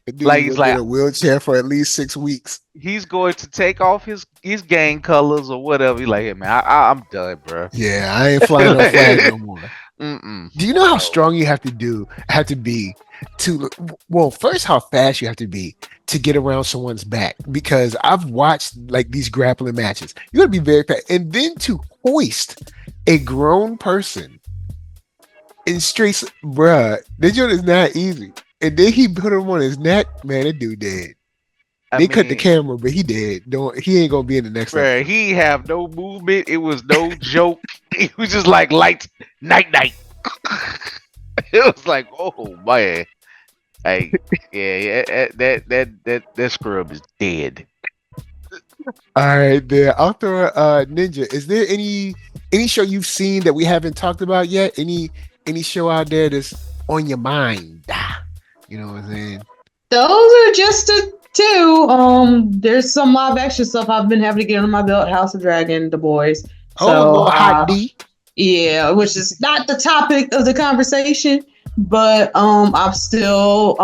That dude Like is he's gonna be in like a wheelchair for at least 6 weeks. he's going to take off his gang colors or whatever. He's like, hey man, I'm done, bro. Yeah, I ain't flying no flag no more. Mm-mm. Do you know how No. strong you have to be to well, first how fast you have to be to get around someone's back? Because I've watched like these grappling matches. You gotta be very fast. And then to hoist a grown person in straight bruh, that joint is not easy. And then he put him on his neck, man, that dude dead. I They cut the mean, camera, but he dead. Don't he ain't gonna be in the next bro, episode. he have no movement. It was no joke. It was just like light night night. It was like, oh man. Like, yeah, that scrub is dead. All right, there. I'll throw Ninja. Is there any show you've seen that we haven't talked about yet? Any show out there that's on your mind? You know what I'm saying? Those are just the two. There's some live action stuff I've been having to get on my belt. House of Dragon, The Boys. Oh, So, little hot D. yeah, which is not the topic of the conversation, but I'm still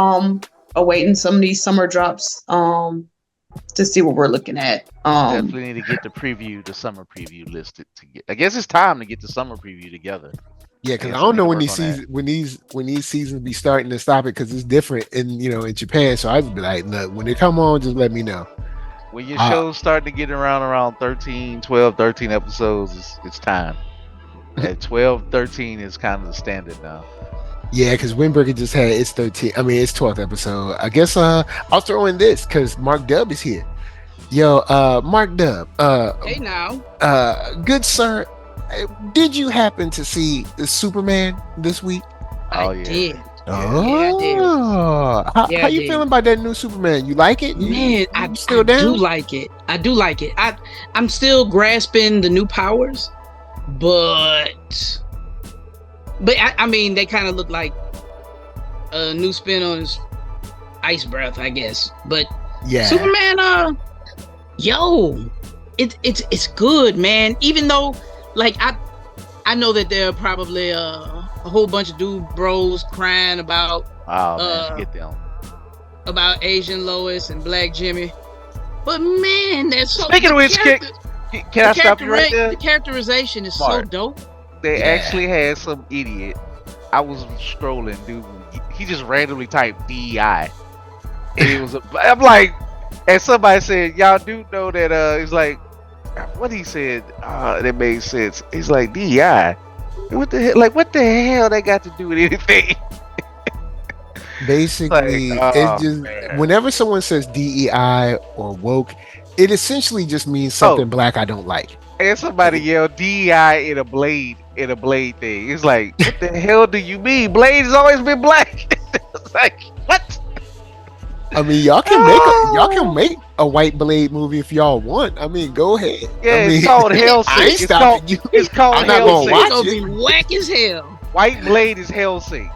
awaiting some of these summer drops to see what we're looking at. Definitely need to get the summer preview listed to get. I guess it's time to get the summer preview together. Yeah, because I guess don't know need when to these work on seasons when these seasons be starting to stop it because it's different in Japan. So I just be like, look, when they come on, just let me know. When your show's starting to get around 13, 12, 13 episodes, it's time. At 12, 13 is kind of the standard now. Yeah, because Windbreaker just had its 12th episode. I guess I'll throw in this because Mark Dub is here. Yo, Mark Dub. Hey now. Good sir, did you happen to see the Superman this week? Oh, I yeah. did. Oh, how I you did. feeling about that new Superman? You like it? Man, I you still I down? do like it. I do like it. I'm still grasping the new powers, but I mean they kind of look like a new spin on his ice breath, I guess. But Yeah. Superman, it's good, man. Even though, like, I know that there are probably a whole bunch of dude bros crying about Oh man, get them. about Asian Lois and Black Jimmy, but man, that's so. Speaking of which, can I stop you right there? The characterization is Smart. so dope. They Yeah. actually had some idiot. I was scrolling, dude. He just randomly typed DEI, and it was. I'm like, and somebody said, "Y'all do know that?" It's like, what he said. That made sense. He's like DEI. What the hell? Like, what the hell they got to do with anything? Basically, Like, it's just man. whenever someone says DEI or woke, it essentially just means something black I don't like. And somebody yelled DEI in a blade thing. It's like, what the hell do you mean? Blade has always been black. It's like, what? I mean, y'all can make a white Blade movie if y'all want. I mean, go ahead. Yeah, I mean, it's called Hellsing. I ain't It's stopping called- you. It's called I'm not gonna Hellsing. watch It's gonna it. be whack as hell. White Blade is Hellsing.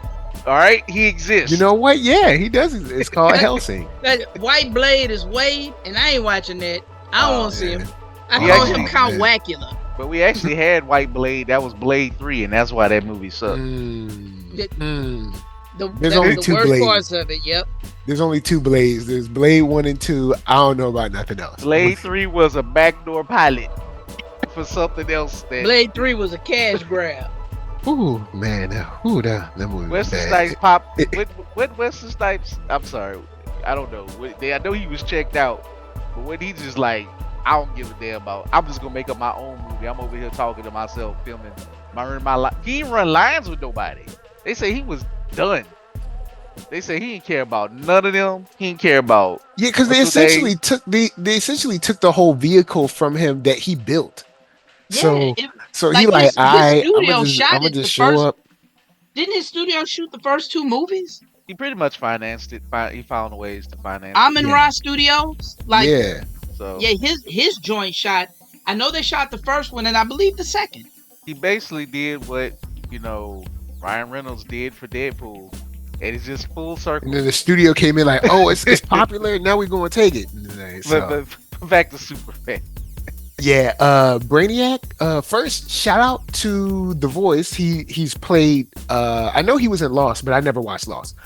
All right, he exists. You know what? Yeah, he does. It's called Helsing. That White Blade is Wade, and I ain't watching that. I don't want to see him. I Yeah, call him actually, Count man. Wackula. but we actually had White Blade. That was Blade 3, and that's why that movie sucked. There's only The two worst Blades. parts of it. Yep. There's only two Blades. There's Blade 1 and 2. I don't know about nothing else. Blade 3 was a backdoor pilot for something else. That Blade 3 was a cash grab. Ooh, man. That movie was Wesley bad. Snipes popped. What Wesley Snipes? I'm sorry, I don't know. I know he was checked out, but when he just like, I don't give a damn about. I'm just gonna make up my own movie. I'm over here talking to myself, filming my life. He didn't run lines with nobody. They say he was done. They say he didn't care about none of them. He didn't care about Yeah, because what's the name. they essentially took the whole vehicle from him that he built. Yeah, So so he like like, his I'm studio I'm shot gonna it just the show first. up. Didn't his studio shoot the first two movies? He pretty much financed it. He found ways to finance it. Amin Yeah. Ra Studios. Like, Yeah. So yeah, his joint shot. I know they shot the first one, and I believe the second. he basically did what Ryan Reynolds did for Deadpool, and it's just full circle. And then the studio came in like, oh, it's popular. Now we're gonna take it. So, But back to Superman. yeah, Brainiac. First, shout out to the voice. He's played. I know he was in Lost, but I never watched Lost.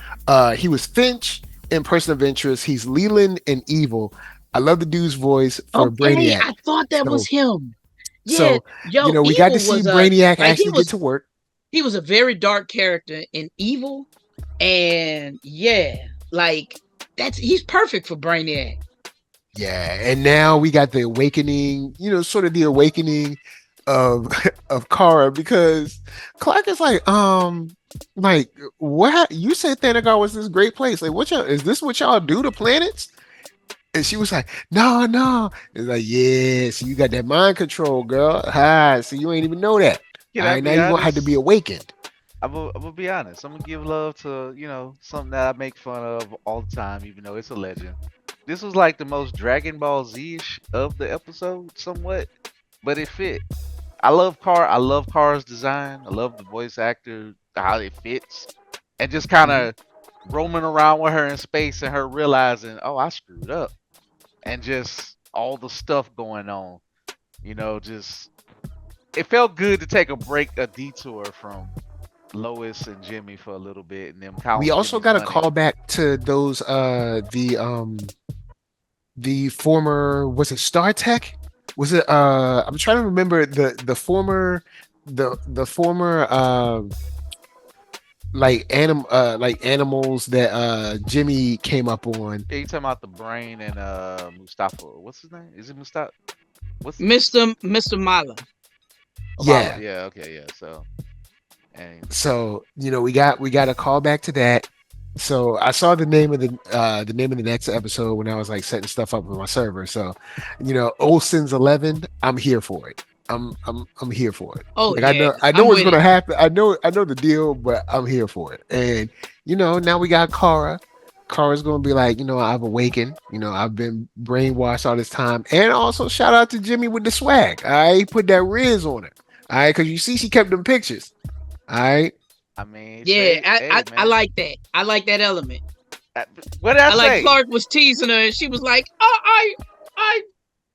He was Finch in Person of Interest. He's Leland in Evil. I love the dude's voice for Brainiac. I thought that was him. Yeah, So, yo, we got to Evil see was Brainiac like, actually get to work. he was a very dark character in Evil, and yeah, like he's perfect for Brainiac. Yeah, and now we got the awakening, sort of the awakening of of Korra, because Clark is like what you said Thanagar was this great place. Like, what y'all is this what y'all do to planets? And she was like, no. It's like, yeah, so you got that mind control, girl. Hi, so you ain't even know that. Can All I right, be now you're gonna have honest? to be awakened. I'm gonna be honest. I'm gonna give love to something that I make fun of all the time, even though it's a legend. This was like the most Dragon Ball Z-ish of the episode, somewhat, but it fit. I love Kara's design. I love the voice actor, how it fits, and just kind of roaming around with her in space and her realizing, oh, I screwed up, and just all the stuff going on. Just it felt good to take a detour from Lois and Jimmy for a little bit, and them. We also got to call back to those the former, was it Star Tech? Was it I'm trying to remember the former like animals that Jimmy came up on. Yeah, you talking about the brain and Mustafa. What's his name? Is it Mustafa? What's Mr. Mala. Yeah. Mala. Yeah, okay, yeah. So we got a call back to that. So I saw the name of the next episode when I was like setting stuff up with my server. So, Olsen's 11, I'm here for it. I'm here for it. Oh, like, yeah. I know what's gonna happen. I know the deal, but I'm here for it. And now we got Korra. Korra's gonna be like, I've awakened. I've been brainwashed all this time. And also shout out to Jimmy with the swag. I put that Riz on it. All right, because you see she kept them pictures. All right. I mean, yeah, I like that. I like that element. What did I say? Like Clark was teasing her, and she was like,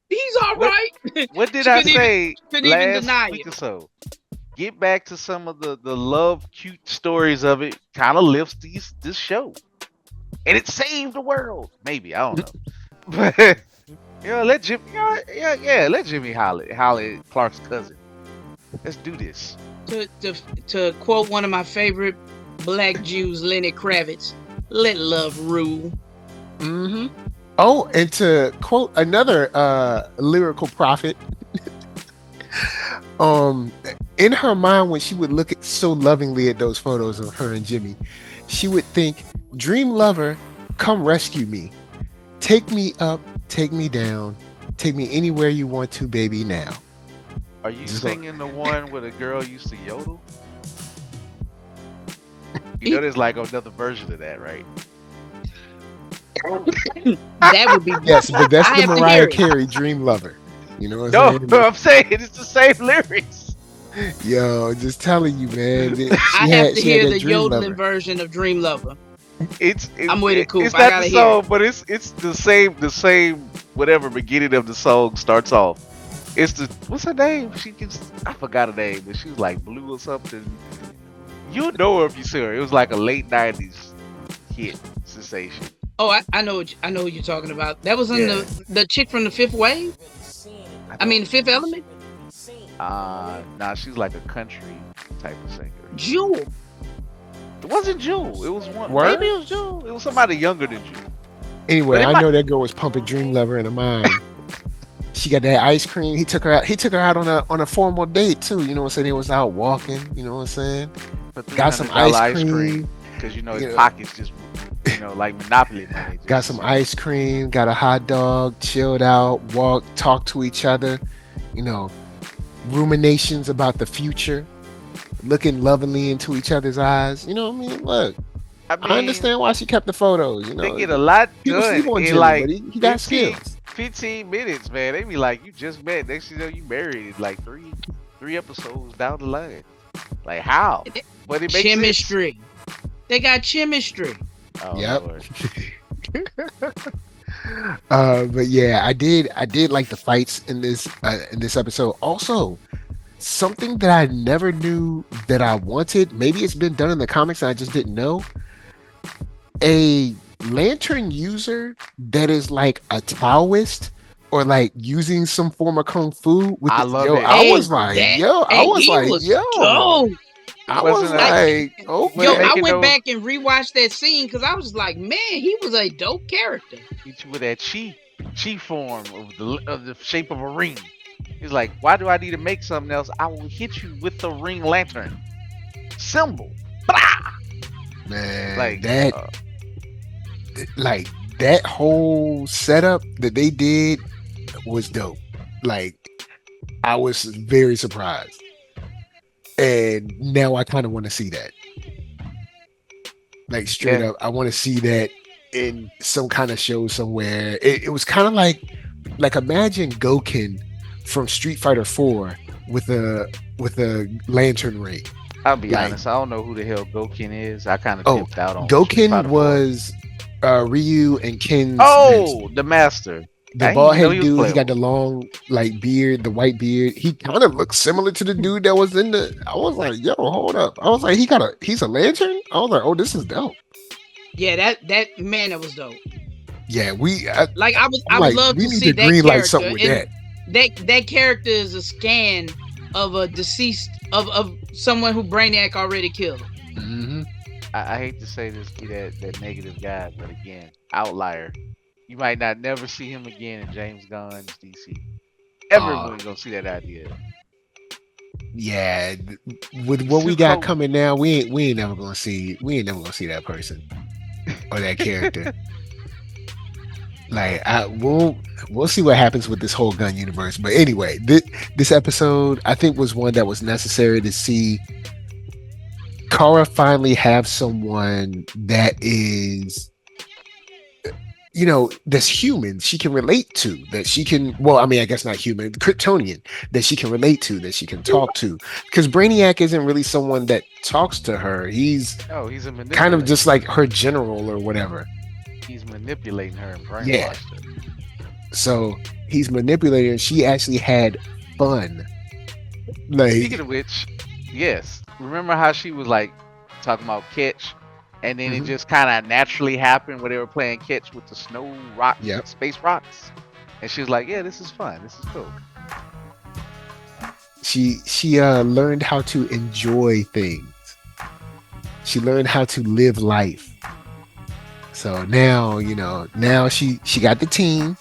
he's all right. What did I say couldn't even deny last week it. or so? Get back to some of the love, cute stories of it. Kind of lifts this show, and it saved the world. Maybe, I don't know, but let Jimmy. Let Jimmy holler at Clark's cousin. Let's do this. To quote one of my favorite black Jews, Lenny Kravitz, let love rule. Mm-hmm. Oh, and to quote another lyrical prophet, in her mind, when she would look so lovingly at those photos of her and Jimmy, she would think, "Dream lover, come rescue me. Take me up, take me down, take me anywhere you want to, baby, now." Are you singing the one where the girl used to yodel? There's like another version of that, right? That would be yes, but that's the Mariah Carey "Dream Lover." You know what I'm saying? No, I'm saying it's the same lyrics. Yo, just telling you, man. I have to hear the yodeling version of "Dream Lover." I'm with it, Coop. It's not the song, but it's the same whatever beginning of the song starts off. It's what's her name? I forgot her name, but she was like Blue or something. You know her if you see her. It was like a late '90s hit sensation. Oh, I know who you're talking about. That was in the chick from the Fifth Wave. I mean, the Fifth Element. Nah, she's like a country type of singer. Jewel. It wasn't Jewel. It was one. What? Maybe it was Jewel. It was somebody younger than Jewel. Anyway, I know that girl was pumping "Dream Lover" in her mind. She got that ice cream. He took her out on a formal date too. You know what I'm saying? They was out walking. You know what I'm saying? Got some ice cream. Because his pockets just like Monopoly money. Got some ice cream, got a hot dog, chilled out, walk, talk to each other, you know, ruminations about the future, looking lovingly into each other's eyes. You know what I mean? Look, I I mean, understand why she kept the photos. they get a lot People done sleep on in Jimmy, like but he got 15, skills. 15 minutes, man. They be like, you just met. Next thing you know, you married like three episodes down the line. Like how? But it makes Chemistry. They got chemistry. sense. Oh, Yep. Lord. But yeah, I did like the fights in this episode. Also, something that I never knew that I wanted. Maybe it's been done in the comics and I just didn't know. A lantern user that is like a Taoist or like using some form of kung fu with I the, love yo, it. I Hey, was like, that- yo, I hey, was he like, was yo, dope. I Wasn't was a- like, Wasn't okay. Yo, I making went no- back and rewatched that scene because I was like, man, he was a dope character. Hit you with that chi form of the shape of a ring. He's like, why do I need to make something else? I will hit you with the ring lantern symbol. Blah! Man, Like that like that whole setup that they did was dope. Like I was very surprised. And now I kind of want to see that. Like straight Yeah. up, I want to see that in some kind of show somewhere. It was kind of like imagine Goken from Street Fighter 4 with a lantern ring. I'll be like- honest, I don't know who the hell Goken is. I kind of Oh, dipped out on Street Fighter Goken 4. was Ryu and Ken's Oh, the master. the I bald didn't know head he was dude. He got playable. the long like beard, the white beard. He kind of looks similar to the dude that was in the. I was like, yo, hold up. I was like, he's a lantern. I was like, oh, this is dope. Yeah, that man, that was dope. Yeah, Like I I'm would like, love we to need see to that green light character. something with And that. that character is a scan of a deceased of someone who Brainiac already killed. Mm-hmm. I hate to say this, be that negative guy, but again, outlier. You might not never see him again in James Gunn's DC. Everyone's gonna see that idea. Yeah, with He's what we too got cold. coming now, we ain't never gonna see that person or that character. Like we'll see what happens with this whole gun universe. But anyway, this episode I think was one that was necessary to see Korra finally have someone that is, that's human, she can relate to, that she can, well, I mean, I guess not human, Kryptonian, that she can relate to, that she can talk to. Because Brainiac isn't really someone that talks to her. He's Oh, he's a manipulator. kind of just like her general or whatever. He's manipulating her and brainwashed Yeah. her. So he's manipulating her. She actually had fun. Like, Speaking of which, yes. Remember how she was like talking about catch, and then Mhm. it just kind of naturally happened where they were playing catch with the snow rock, Yep. space rocks, and she was like, "Yeah, this is fun. This is cool." she learned how to enjoy things. She learned how to live life. So now, now she got the team.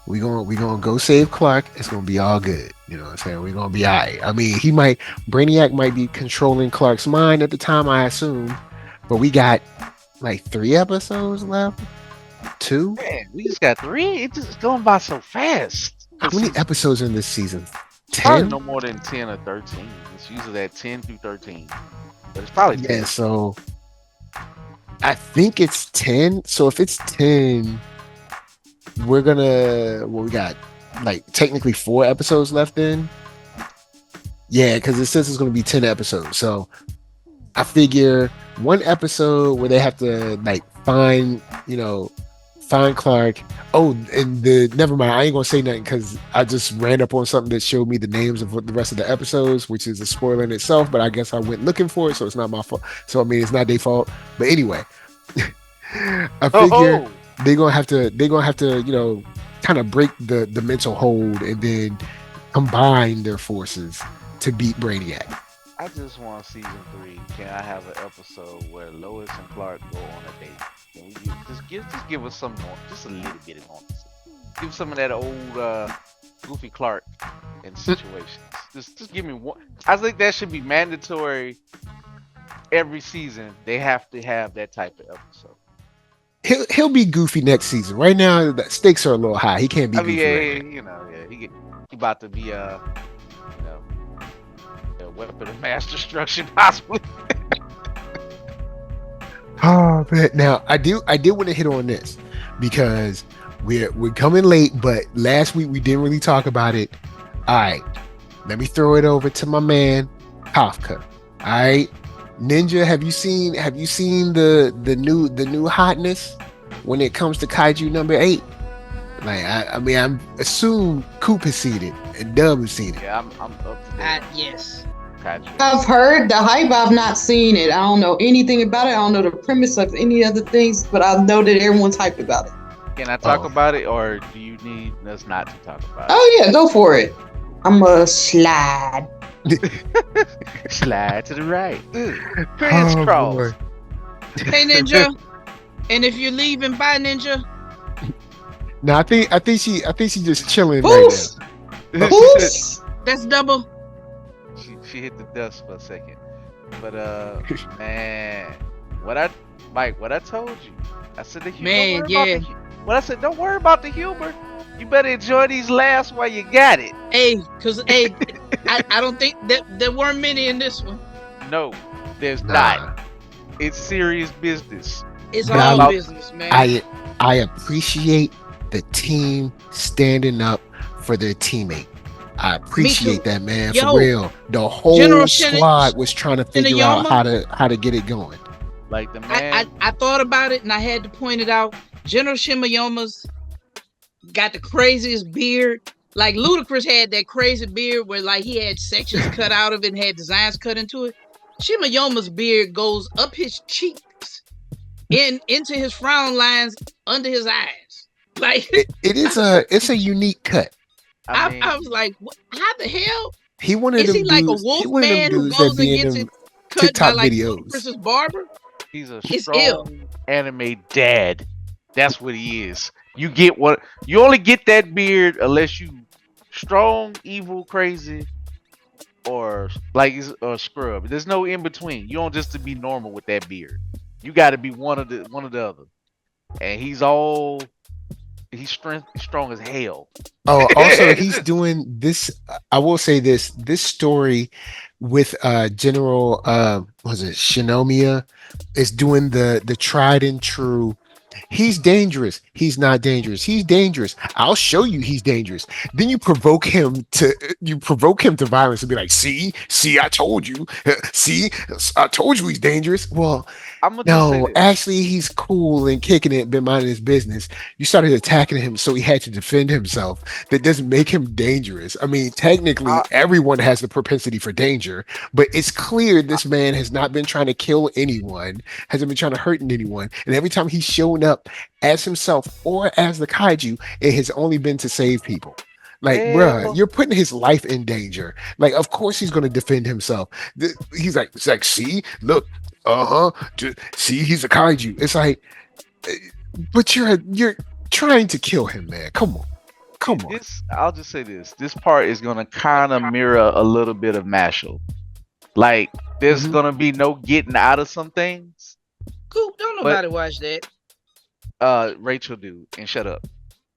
We gonna go save Clark. It's gonna be all good. You know what I'm saying? We're gonna be all right. I mean, Brainiac might be controlling Clark's mind at the time, I assume. But we got like 3 episodes left. 2? Man, we just got 3. It's just going by so fast. How many episodes in this season? Probably 10? no more than 10 or 13. It's usually at 10 through 13, but it's probably 10. Yeah, so I think it's 10. So if it's 10, we got like technically 4 episodes left then. Yeah, because it says it's gonna be 10 episodes. So I figure 1 episode where they have to like find Clark. Oh, and never mind. I ain't gonna say nothing because I just ran up on something that showed me the names of the rest of the episodes, which is a spoiler in itself. But I guess I went looking for it, so it's not my fault. So I mean, it's not their fault. But anyway, I figure they're gonna have to kind of break the mental hold and then combine their forces to beat Brainiac. I just want season 3. Can I have an episode where Lois and Clark go on a date? Can we just give us some more, just a little bit of normal. Give some of that old Goofy Clark in situations. just give me one. I think that should be mandatory. Every season they have to have that type of episode. he'll be goofy next season. Right now, the stakes are a little high. He can't be I mean, goofy yeah, right now. you know, yeah, he about to be you know, a weapon of mass destruction, possibly. Oh man! Now I did want to hit on this because we're coming late, but last week we didn't really talk about it. All right, let me throw it over to my man Kafka. All right, Ninja, have you seen the new hotness when it comes to Kaiju #8? Like I mean I'm assume Coop has seen it and Dub has seen it. Yeah, I'm up to date. Yes. Kaiju. I've heard the hype. I've not seen it. I don't know anything about it. I don't know the premise of any other things, but I know that everyone's hyped about it. Can I talk Oh. about it, or do you need us not to talk about it? Oh yeah, go for it. I'm a slide. Slide to the right. Crisscross. boy. Hey Ninja. And if you're leaving, bye Ninja. No, I think she just chilling right Poof! now. Poof! That's double. She hit the dust for a second. But man, what I told you. I said the humor. Man, yeah. What I said, don't worry about the humor. You better enjoy these laughs while you got it. Hey, I don't think that there weren't many in this one. No, there's Nah. not. It's serious business. It's Nah, all look, business, man. I appreciate the team standing up for their teammate. I appreciate that, man. Yo, for real. The whole General squad was trying to figure out Shinayama? how to get it going. Like the man. I thought about it and I had to point it out. General Shimayoma's got the craziest beard. Like Ludacris had that crazy beard where like he had sections cut out of it and had designs cut into it. Shimayoma's beard goes up his cheeks into his frown lines under his eyes. Like It's a unique cut. I mean, I was like, how the hell? He wanted Is them he like a dudes, wolf he one of them man who dudes goes that be and in gets them it cut by TikTok like videos. Ludacris's barber? he's a It's strong anime dad. That's what he is. You only get that beard unless you strong, evil, crazy, or or scrub. There's no in between. You don't just to be normal with that beard. You got to be one of the other. And he's strong as hell. Oh, also he's doing this. I will say this story with General was it Shinomiya is doing the tried and true. He's dangerous. He's not dangerous. He's dangerous. I'll show you he's dangerous. Then you provoke him to violence and be like, see, I told you. See, I told you he's dangerous. Well, I'm gonna just say no, this. actually he's cool and kicking it, been minding his business. You started attacking him, so he had to defend himself. That doesn't make him dangerous. I mean, technically, everyone has the propensity for danger, but it's clear this man has not been trying to kill anyone, hasn't been trying to hurt anyone, and every time he's shown up as himself or as the kaiju, it has only been to save people. Like, bruh, you're putting his life in danger. Like, of course he's going to defend himself. He's like, see, look, see, he's a kaiju. It's like, but you're trying to kill him, man. Come on. I'll just say this. This part is gonna kind of mirror a little bit of Mashal. Like, there's gonna be no getting out of some things. Coop, don't nobody watch that. Rachel do, and shut up.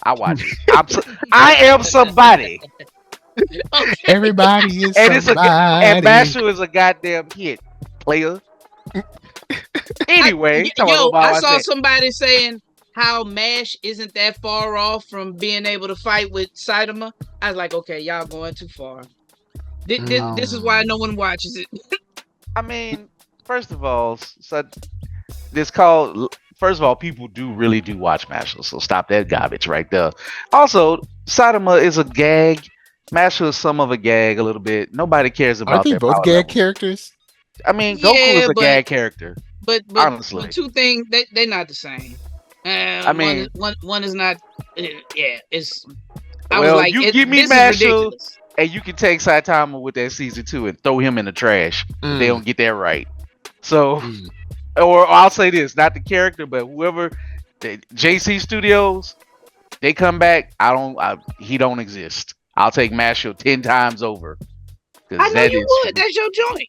I watch it. I am somebody. Okay. Everybody is And somebody. and Mashal is a goddamn hit, player. Anyway, I saw somebody saying how MASH isn't that far off from being able to fight with Saitama. I was like, okay, y'all going too far. This is why no one watches it. I mean, first of all, this called. First of all, people really do watch Mashal, so stop that garbage right there. Also, Saitama is a gag. Mashal is some of a gag a little bit. Nobody cares about. Aren't they both gag characters? I mean, Goku is a gag character. But honestly, the two things they're not the same. I mean, one is not. It's. I was like, you give me Mashal, and you can take Saitama with that season 2 and throw him in the trash. They don't get that right. So, or I'll say this: not the character, but whoever, the JC Studios, they come back. He don't exist. I'll take Mashal 10 times over. I know you would. That's your joint.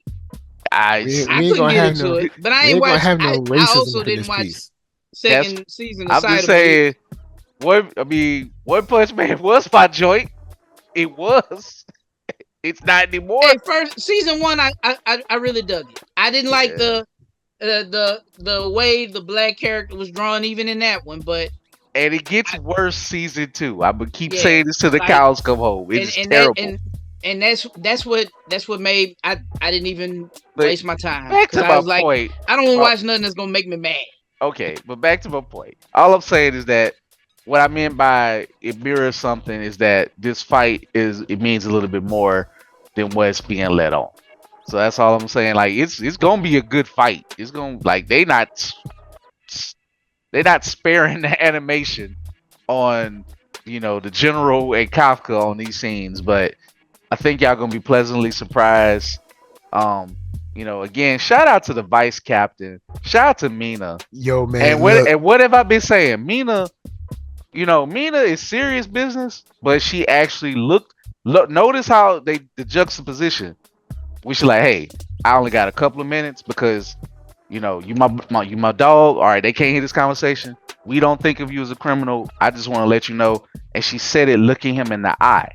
I couldn't get into it, but I ain't watched. I also didn't watch. second season of I'm just Cyber. saying. One Punch Man was my joint. It was. It's not anymore. Hey, first season 1, I really dug it. I didn't like the way the black character was drawn, even in that one, but. And it gets worse season 2. I'm gonna keep Yeah, saying this till the like- cows come home. It's terrible. And that's what made I didn't even But waste my time. back to 'Cause I my was like, point. I don't want to watch nothing that's gonna make me mad. Okay, but back to my point. All I'm saying is that what I meant by it mirrors something is that this fight means a little bit more than what's being let on. So that's all I'm saying. Like it's gonna be a good fight. It's gonna they're not sparing the animation on the general and Kafka on these scenes, but I think y'all gonna be pleasantly surprised. Again, shout out to the vice captain. Shout out to Mina. Yo, man. And what have I been saying? Mina is serious business, but she actually look. Notice how the juxtaposition. We should like, hey, I only got a couple of minutes because you my dog. All right, they can't hear this conversation. We don't think of you as a criminal. I just want to let you know. And she said it looking him in the eye.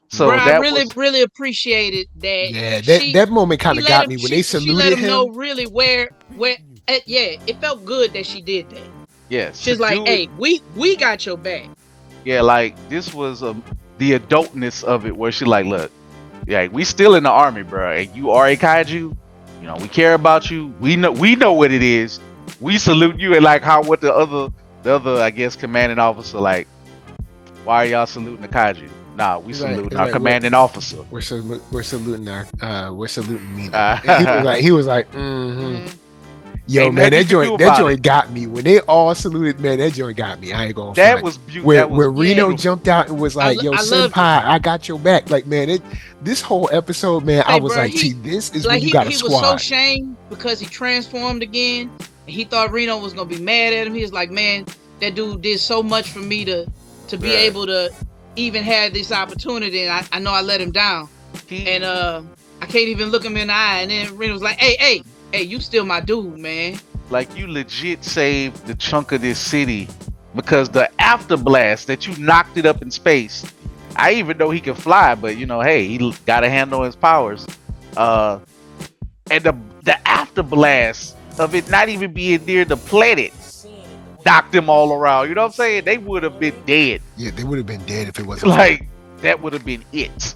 So Bro, that I really appreciated that. Yeah, that moment kind of got me when they saluted She let him him. know really where. It felt good that she did that. Yes, She's like, hey, we got your back. Yeah, like this was the adultness of it, where she like, look, yeah, we still in the army, bro, and you are a kaiju. We care about you. We know what it is. We salute you, and like what the other I guess commanding officer like. Why are y'all saluting the kaiju? Nah, we saluting our commanding officer. We're saluting me. He was like, Yo, Ain't man, nothing you can do that about joint got me. When they all saluted, man, that joint got me. I ain't gonna That front. was beautiful. Where Reno jumped out and was like, "Yo, senpai, I got your back." Like, man, this whole episode, man, I was bro, like, "See, this is when you got a squad." He was so shamed because he transformed again, and he thought Reno was gonna be mad at him. He was like, "Man, that dude did so much for me to be able to even have this opportunity, and I know I let him down, and I can't even look him in the eye." And then Reno was like, "Hey, you still my dude, man." Like, you legit saved the chunk of this city because the afterblast that you knocked it up in space. I even know he can fly, but hey, he got to handle his powers. And the afterblast of it not even being near the planet knocked them all around. You know what I'm saying? They would have been dead. Yeah, they would have been dead if it wasn't like that. Would have been it.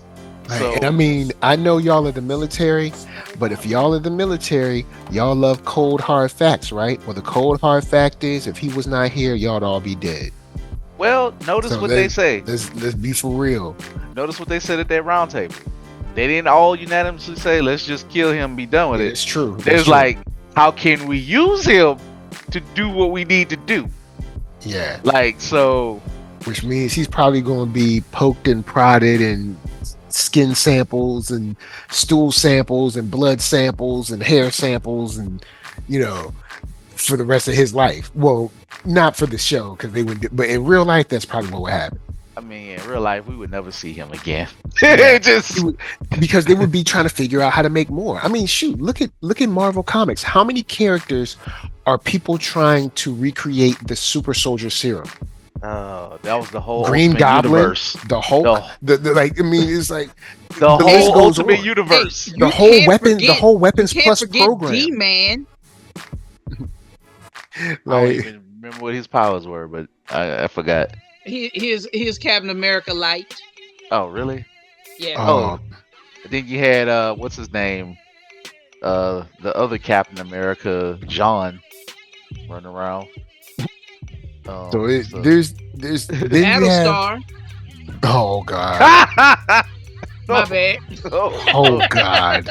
So, and I mean, I know y'all are the military, but if y'all are the military, y'all love cold hard facts, right? Well, the cold hard fact is, if he was not here, y'all'd all be dead. Well, notice what they say. Let's be for real. Notice what they said at that round table. They didn't all unanimously say, "Let's just kill him and be done with it." It's true. It's like, how can we use him to do what we need to do? Yeah. Like, so. Which means he's probably going to be poked and prodded and skin samples and stool samples and blood samples and hair samples and for the rest of his life. Well, not for the show because they would, but in real life that's probably what would happen. I mean, in real life we would never see him again. Yeah. Because they would be trying to figure out how to make more. I mean, shoot, look at Marvel Comics. How many characters are people trying to recreate the super soldier serum? That was the whole Green Ultimate Goblin, universe. the Hulk, the like. I mean, it's like the whole Ultimate universe. Hey, the whole weapons plus program. D-Man. I don't even remember what his powers were, but I forgot. He is Captain America light. Oh, really? Yeah. I think you had what's his name? The other Captain America, John, running around. There's Battlestar. Oh God. My bad. Oh God.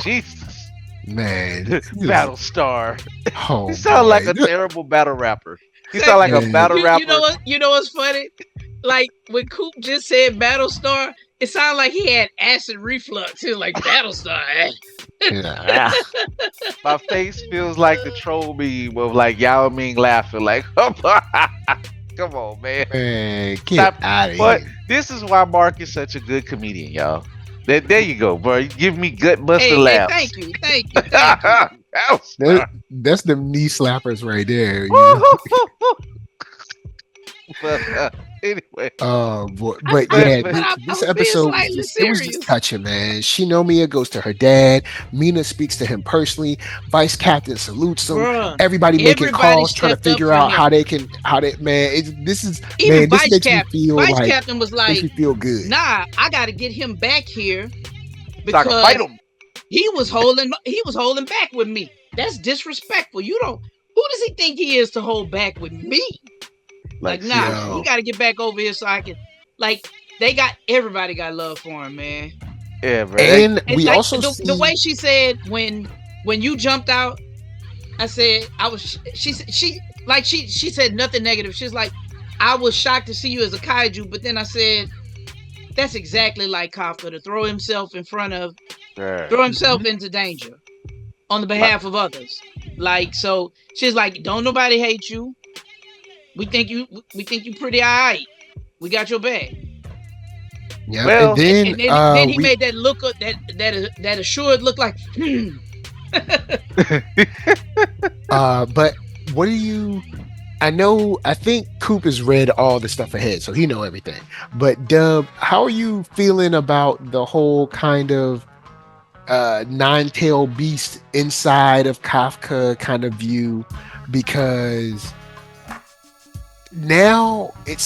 Jesus. Man. Battlestar. Oh, he sounds like a terrible battle rapper. He sounds like a battle rapper. You know what's funny? Like when Coop just said Battlestar, it sounded like he had acid reflux. He was like Battlestar. Yeah. My face feels like the troll meme of like Yao Ming laughing like, come on, man. Man, get out of here. But this is why Mark is such a good comedian, y'all. There you go, bro. You give me gut busting laughs. Thank you. That's them knee slappers right there. But anyway, but I, yeah, but I'm this being episode was slightly it was just serious. touching, man. Shinomiya goes to her dad. Mina speaks to him personally. Vice Captain salutes him. Bruh, Everybody making everybody calls, trying to stepped up figure for out him. Even this Vice makes me feel Vice like Captain was makes like, me feel good. "Nah, I got to get him back here so I can fight because him. he was holding back with me. That's disrespectful. You don't. Who does he think he is to hold back with me? Like, nah, seriously. he got to get back over here so I can. Like, everybody got love for him, man. Yeah, bro. And It's we like also the way she said when you jumped out. I said I was. She said nothing negative. She's like, I was shocked to see you as a kaiju, but then I said that's exactly like Kafka to throw himself into danger on the behalf of others. Like, so she's like, don't nobody hate you. We think you pretty alright. We got your back. yeah. Well, and then he made that look up that assured look like. But what do you? I think Coop has read all the stuff ahead, so he know everything. But Dub, how are you feeling about the whole kind of nine-tailed beast inside of Kafka kind of view? Because now it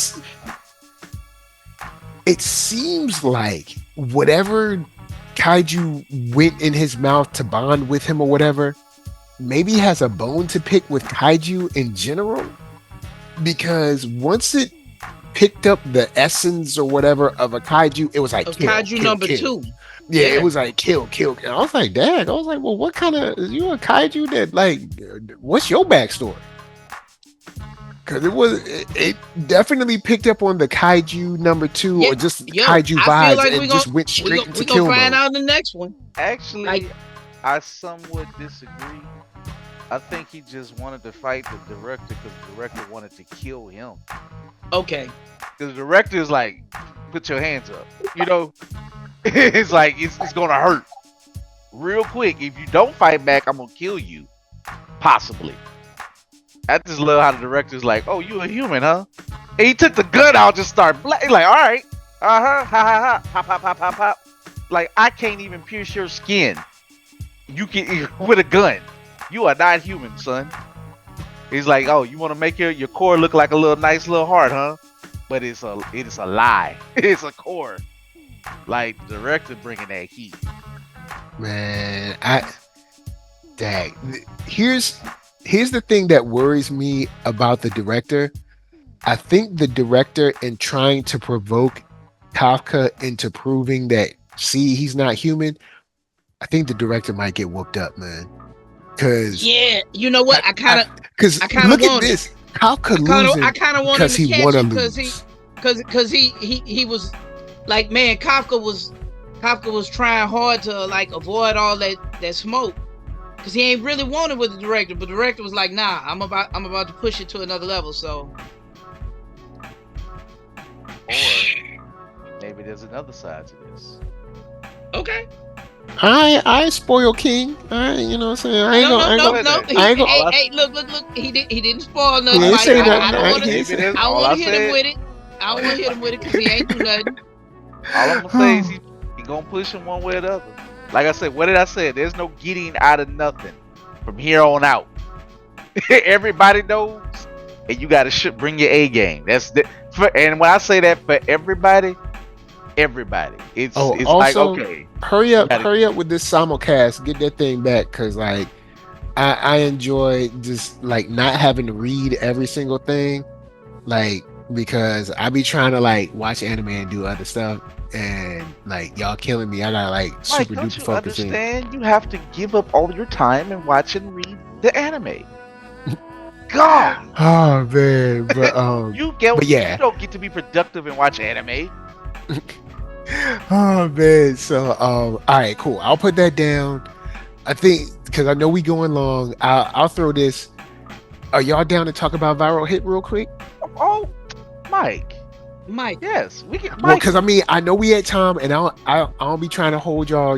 seems like whatever kaiju went in his mouth to bond with him or whatever, maybe has a bone to pick with kaiju in general, because once it picked up the essence or whatever of a kaiju, it was like Of kill, kaiju kill, number kill. 2. Yeah, it was like kill. And I was like, dang. I was like, well, what kind of, is you a kaiju that, like, what's your backstory? Because it definitely picked up on the kaiju number 2 or just kaiju vibes, like and just went straight into we kill gonna find mode. out in the next one. Actually, I somewhat disagree. I think he just wanted to fight the director because the director wanted to kill him. Okay. Because the director is like, put your hands up. You know, it's like it's gonna hurt real quick. If you don't fight back, I'm gonna kill you, possibly. I just love how the director's like, oh, you a human, huh? And he took the gun out, just start like, all right, ha ha ha, pop pop pop pop pop. Like, I can't even pierce your skin. You can with a gun. You are not human, son. He's like, oh, you want to make your core look like a nice little heart, huh? But it is a lie. It's a core. Like, the director bringing that heat. Man, here's the thing that worries me about the director. I think the director, in trying to provoke Kafka into proving that, see, he's not human, I think the director might get whooped up, man. Because you know what? I kind of look at this. Kafka losing I kind of wanted because to he catch wanna him lose. because he was like, man, Kafka was trying hard to like avoid all that smoke because he ain't really wanted with the director, but the director was like, nah, I'm about to push it to another level. So, Or maybe there's another side to this. okay. I spoil King. You know what I'm saying? I ain't gonna. Hey, look. He didn't spoil nothing. He ain't Mike. say nothing. I don't want to hit said. him with it. I don't want to hit him with it because he ain't do nothing. All I'm gonna say is he gonna push him one way or the other. Like I said, what did I say? There's no getting out of nothing from here on out. Everybody knows, and you gotta bring your A game. And when I say that for everybody, it's also, like, okay, hurry up with this simulcast. Get that thing back, because like I enjoy just like not having to read every single thing, like, because I be trying to like watch anime and do other stuff, and like y'all killing me. I gotta like super don't duper you focus in. understand? You have to give up all your time and watch and read the anime. God, Oh man, but you don't get to be productive and watch anime. oh man. So all right, cool. I'll put that down. I think because I know we going long. I'll throw this. Are y'all down to talk about viral hit real quick? Oh, Mike. Yes, we can. Well, because I mean, I know we had time, and I don't be trying to hold y'all,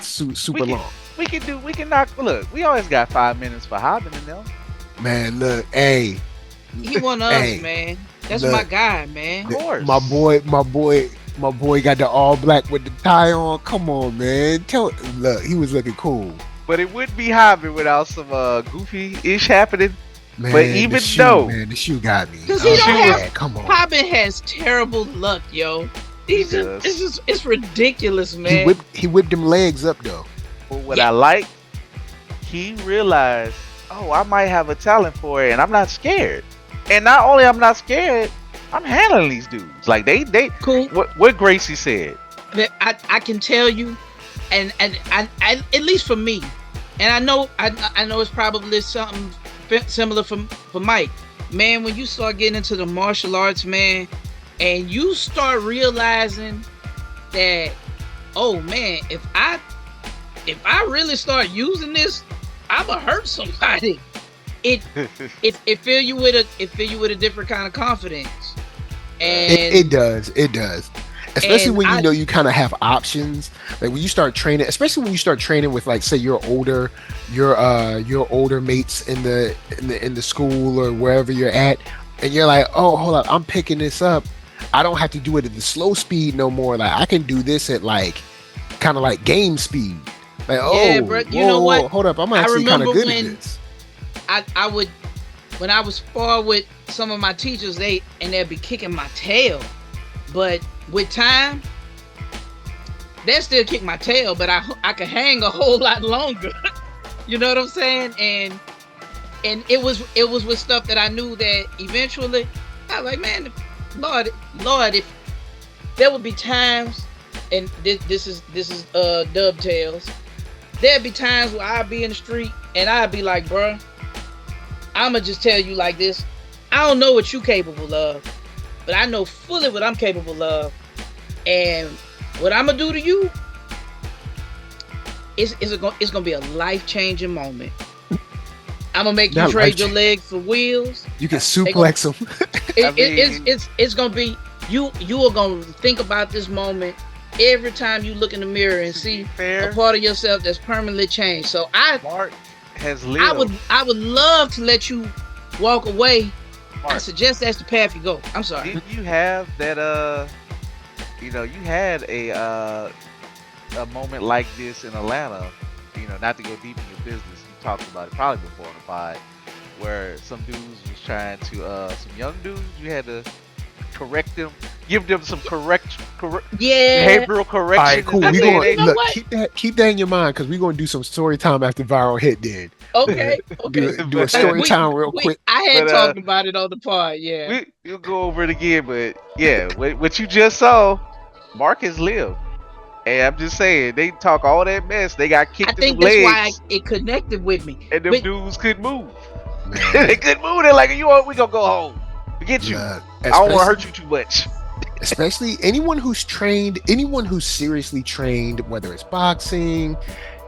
super long. We can knock. Look, we always got 5 minutes for Hobbin and them. Man, look, hey, He one of hey, us, man. That's look, my guy, man. Of course. my boy got the all black with the tie on. Come on, man. Look, he was looking cool. But it wouldn't be Hobbin without some goofy ish happening. Man, But even the shoe, though- man, the shoe got me. Because I he was don't like, have- yeah, come on. Hobbin has terrible luck, yo. He's does. just, it's ridiculous, man. He whipped them legs up though. But what I like, he realized, oh, I might have a talent for it, and I'm not scared. And not only I'm not scared, I'm handling these dudes. Like they Cool. what Gracie said. That I can tell you, and I at least for me, and I know it's probably something similar for Mike. Man, when you start getting into the martial arts, man, and you start realizing that, oh man, if I really start using this, I'ma hurt somebody. It fill you with a different kind of confidence. And It does. Especially And when you I- know you kind of have options. Like when you start training, especially when you start training with, like, say your older mates in the school or wherever you're at, and you're like, oh, hold up, I'm picking this up. I don't have to do it at the slow speed no more. Like I can do this at like kind of like game speed. Like, Yeah, oh, bro, you know what? hold up, I'm I actually kind of remember good when- at this. I would, when I was spar with some of my teachers, they'd be kicking my tail, but with time, they still kick my tail, but I could hang a whole lot longer. You know what I'm saying? And it was with stuff that I knew that eventually I was like, man, Lord, if there would be times, and this is dovetails. There'd be times where I'd be in the street and I'd be like, bruh, I'ma just tell you like this. I don't know what you capable of, but I know fully what I'm capable of. And what I'm gonna do to you is gonna be a life-changing moment. I'm gonna make you Not trade your life-changing. legs for wheels. You can suplex them. It's gonna be you are gonna think about this moment every time you look in the mirror and see Fair. a part of yourself that's permanently changed. So Mark has lived. I would love to let you walk away. I Mark, suggest that's the path you go. I'm sorry. didn't you have that? You had a moment like this in Atlanta. Not to go deep in your business. You talked about it probably before on the pod, where some dudes was trying to some young dudes. You had to correct them, give them some Yeah. behavioral correction. All right, cool. and We say gonna they- You know look, what? keep that in your mind, because we're gonna do some story time after viral hit. Then Okay. do Okay. a story We- time real quick. I had But, talked about it on the pod. Yeah. We'll go over it again, but yeah, what you just saw, Mark has lived. And I'm just saying, they talk all that mess. They got I kicked in think the that's legs, why it connected with me. and them But- dudes couldn't move. Man, They couldn't move. They're like, we gonna go home. Forget you. look, I don't want to especially- hurt you too much. Especially anyone who's seriously trained, whether it's boxing,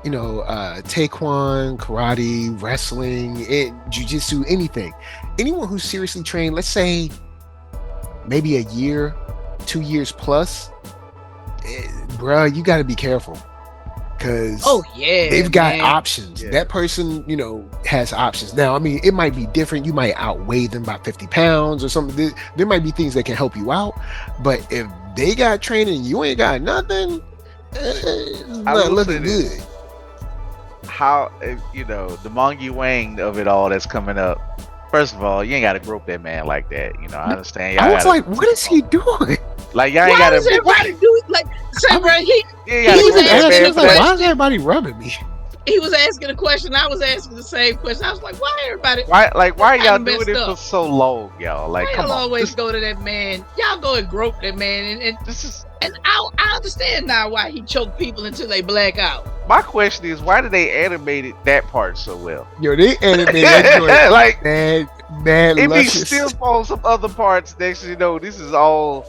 taekwondo, karate, wrestling, jiu-jitsu, anything. Anyone who's seriously trained, let's say maybe a year, 2 years plus, bruh, you got to be careful, because Oh yeah. they've got man. options. Yeah. That person, has options. Now, I mean, it might be different. You might outweigh them by 50 pounds or something. There might be things that can help you out. But if they got training and you ain't got nothing, it's I not will looking say this. good. How the Mongi Wang of it all that's coming up. First of all, you ain't gotta grope that man like that. I understand. I Y'all was gotta- like, what is he doing? Like y'all ain't Why gotta. does everybody do it? Like, say, bro, You ain't He gotta was grope that asking man us for like, that. why is everybody rubbing me? he was asking a question. I was asking the same question. I was like, why everybody? Why are y'all kinda doing it messed for up. so long, y'all? Like, Why come y'all on. always go to that man? Y'all go and grope that man, This is and I understand now why he choked people until they black out. my question is, why did they animated that part so well? Yo, they animated that joint Like, mad it be luscious. still on some other parts. Next thing you know, this is all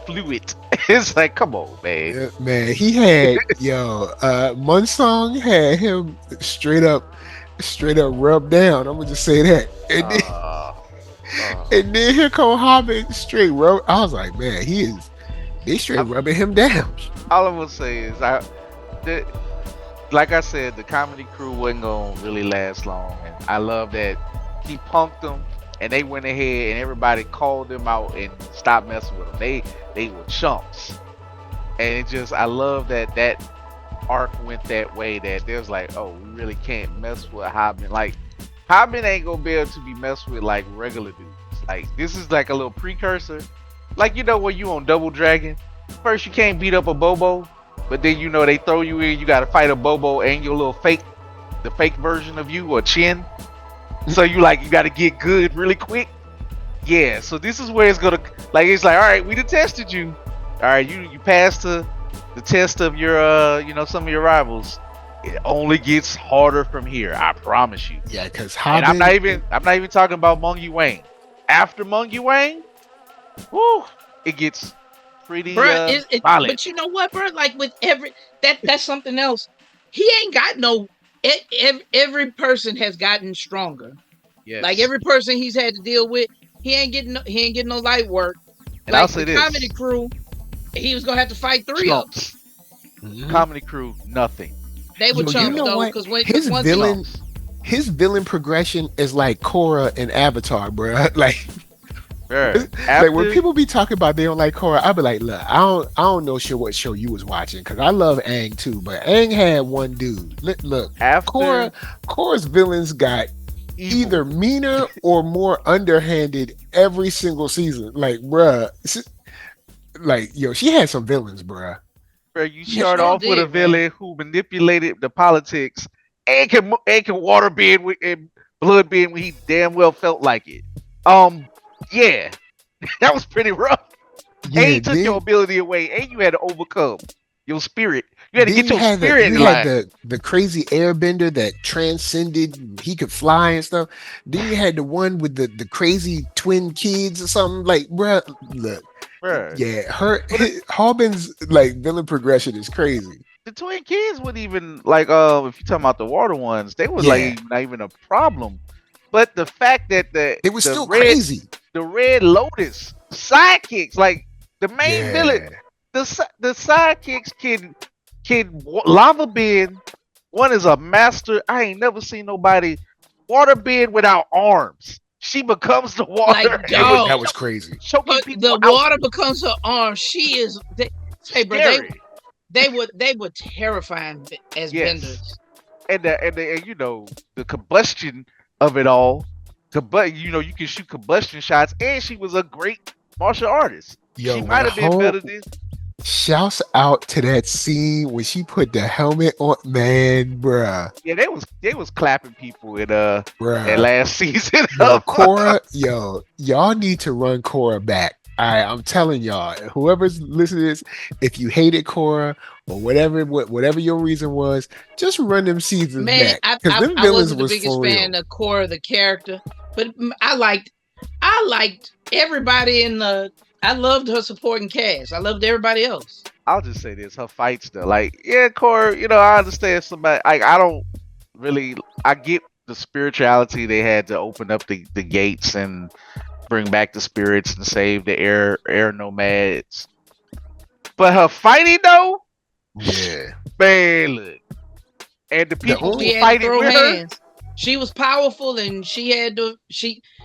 fluid. It's like, come on, man. Yeah, man, he had Muzan had him straight up rubbed down. I'm gonna just say that. And then here come Hobbit straight rub. I was like, man, they straight rubbing him down. All I'm gonna say is, like I said, the comedy crew wasn't gonna really last long, and I love that he punked them, and they went ahead and everybody called them out and stopped messing with them. They were chumps, and it just I love that arc went that way. That there's like, oh, we really can't mess with Hobbin. Like Hobbin ain't gonna be able to be messed with like regular dudes. Like this is like a little precursor. Like you know when you on Double Dragon, first you can't beat up a Bobo. But then you know they throw you in, you gotta fight a Bobo and your little the fake version of you or Chin. So you gotta get good really quick. Yeah, so this is where it's gonna it's like, alright, we done tested you. Alright, you passed the test of your some of your rivals. It only gets harder from here, I promise you. Yeah, because and I'm not even talking about Mung Wang. After Mung Wang, whoo, it gets pretty violent. But you know what, bro? Like with that's something else. He ain't got no. Every person has gotten stronger. Yes. Like every person he's had to deal with, he ain't getting no light work. And like I'll say the this: comedy crew, he was gonna have to fight 3 of them. Mm-hmm. Comedy crew, nothing. They were chumps though, because his villain progression is like Korra and Avatar, bro. Like. Like when people be talking about they don't like Korra, I be like, look, I don't know what show you was watching because I love Aang too, but Aang had one dude. Look, Korra's villains got either meaner or more underhanded every single season. Like, bruh, she had some villains, bruh. Bro, you start off with a villain who manipulated the politics and can water bend and blood bend when he damn well felt like it. Yeah, that was pretty rough. Yeah, and he took your ability away, and you had to overcome your spirit. You had to get your spirit in line. You had the crazy airbender that transcended, he could fly and stuff. Then you had the one with the crazy twin kids or something. Like, bruh, look. Bruh. Yeah, Harbin's villain progression is crazy. The twin kids wouldn't even, if you're talking about the water ones, they was not even a problem. But the fact that it was still crazy. The Red Lotus sidekicks, like the main villain, the sidekicks can lava bend. One is a master. I ain't never seen nobody water bend without arms. She becomes the water. That was crazy. The water becomes her arm. She is. Hey, bro, they were terrifying as benders. And the combustion of it all. But you can shoot combustion shots, and she was a great martial artist. Yo, she might have been better than. Shouts out to that scene when she put the helmet on, man, bruh. Yeah, they was clapping people in that last season. Yo, Korra, y'all need to run Korra back. I'm telling y'all, whoever's listening to this, if you hated Korra or whatever your reason was, just run them seasons back. I wasn't the biggest fan of Korra, the character, but I liked everybody in the. I loved her supporting cast. I loved everybody else. I'll just say this: her fights, though, Korra. I understand somebody. I don't really. I get the spirituality they had to open up the gates and bring back the spirits and save the air nomads. But her fighting though, man, look. And the people who fighting with her, she was powerful, and she had to.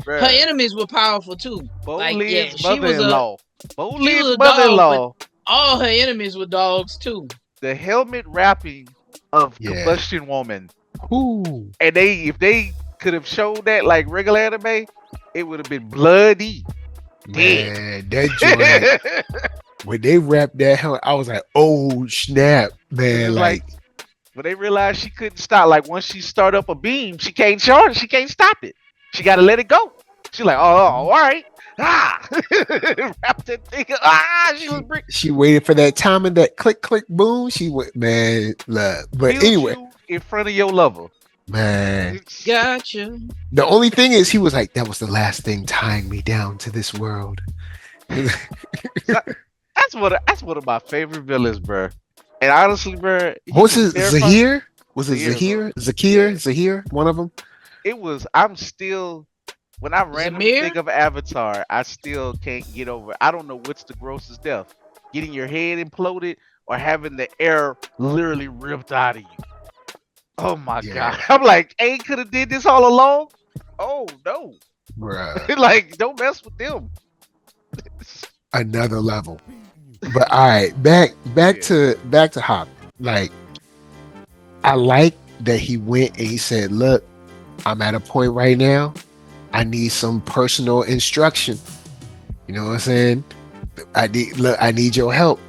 Her enemies were powerful too. Boleen's mother-in-law. Boleen's mother-in-law. All her enemies were dogs too. The helmet wrapping of Combustion Woman. Ooh. And if they could have showed that like regular anime, it would have been bloody. Man, that joint. When they wrapped that helmet, I was like, oh snap, man. Like when they realized she couldn't stop, like once she start up a beam, she can't charge, she can't stop it. She gotta let it go. She's like, oh, all right. Wrap that thing up. She waited for that time and that click, click, boom. She went, man, love. But anyway. In front of your lover. Man. Gotcha. The only thing is he was like, that was the last thing tying me down to this world. That's one of my favorite villains, bro. And honestly, bro, was it Zahir? Was it Zahir? Zahir? One of them? It was. I'm still. When I randomly think of Avatar, I still can't get over. I don't know what's the grossest death: getting your head imploded or having the air literally ripped out of you. Oh my Yeah. god! I'm like, Aang could have did this all along. Oh no! Bruh. Like, don't mess with them. Another level. But all right, back to Hop. Like, I like that he went and he said, "Look, I'm at a point right now. I need some personal instruction. You know what I'm saying? I need your help,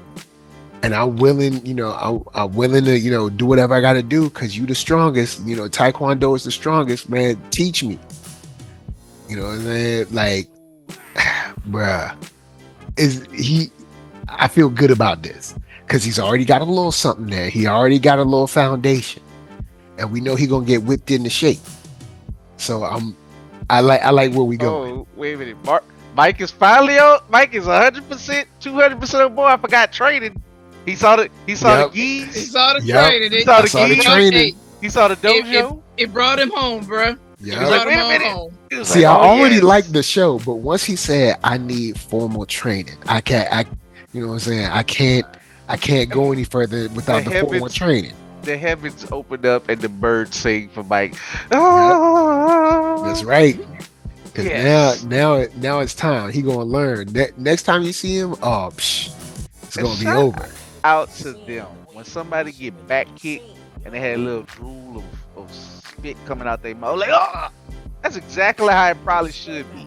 and I'm willing. I'm willing to do whatever I got to do because you the strongest. Taekwondo is the strongest, man. Teach me. You know what I'm saying? Like, bruh, I feel good about this because he's already got a little something there. He already got a little foundation, and we know he's gonna get whipped into shape. So I like where we going. Oh, wait a minute. Mike is finally on. Mike is 100%, 200% on board. I forgot training. He saw the He geese. saw the Yep. training. He saw the saw the geese. training. He saw the dojo. It brought him home, bro. It Yeah. was brought like, him wait a minute. home. He was See, like, I oh, already yes. liked the show, but once he said I need formal training, you know what I'm saying? I can't go any further without the formal heavens- training. The heavens opened up and the birds sing for Mike. Ah. That's right. Because Yes. now it's time. He gonna learn. Next time you see him, it's gonna be shout over. Out to them when somebody get back kicked and they had a little drool of spit coming out their mouth. Like, that's exactly how it probably should be.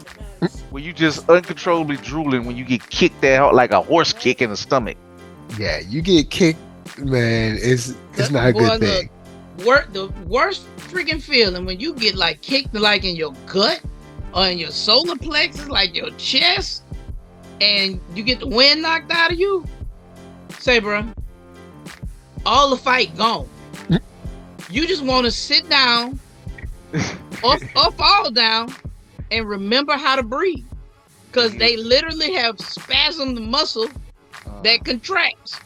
When you just uncontrollably drooling when you get kicked out like a horse kick in the stomach. Yeah, you get kicked, man. It's not a good thing. The worst freaking feeling when you get like kicked like in your gut or in your solar plexus, like your chest, and you get the wind knocked out of you. Say, bro, all the fight gone. You just want to sit down or fall down and remember how to breathe, because they literally have spasmed the muscle that contracts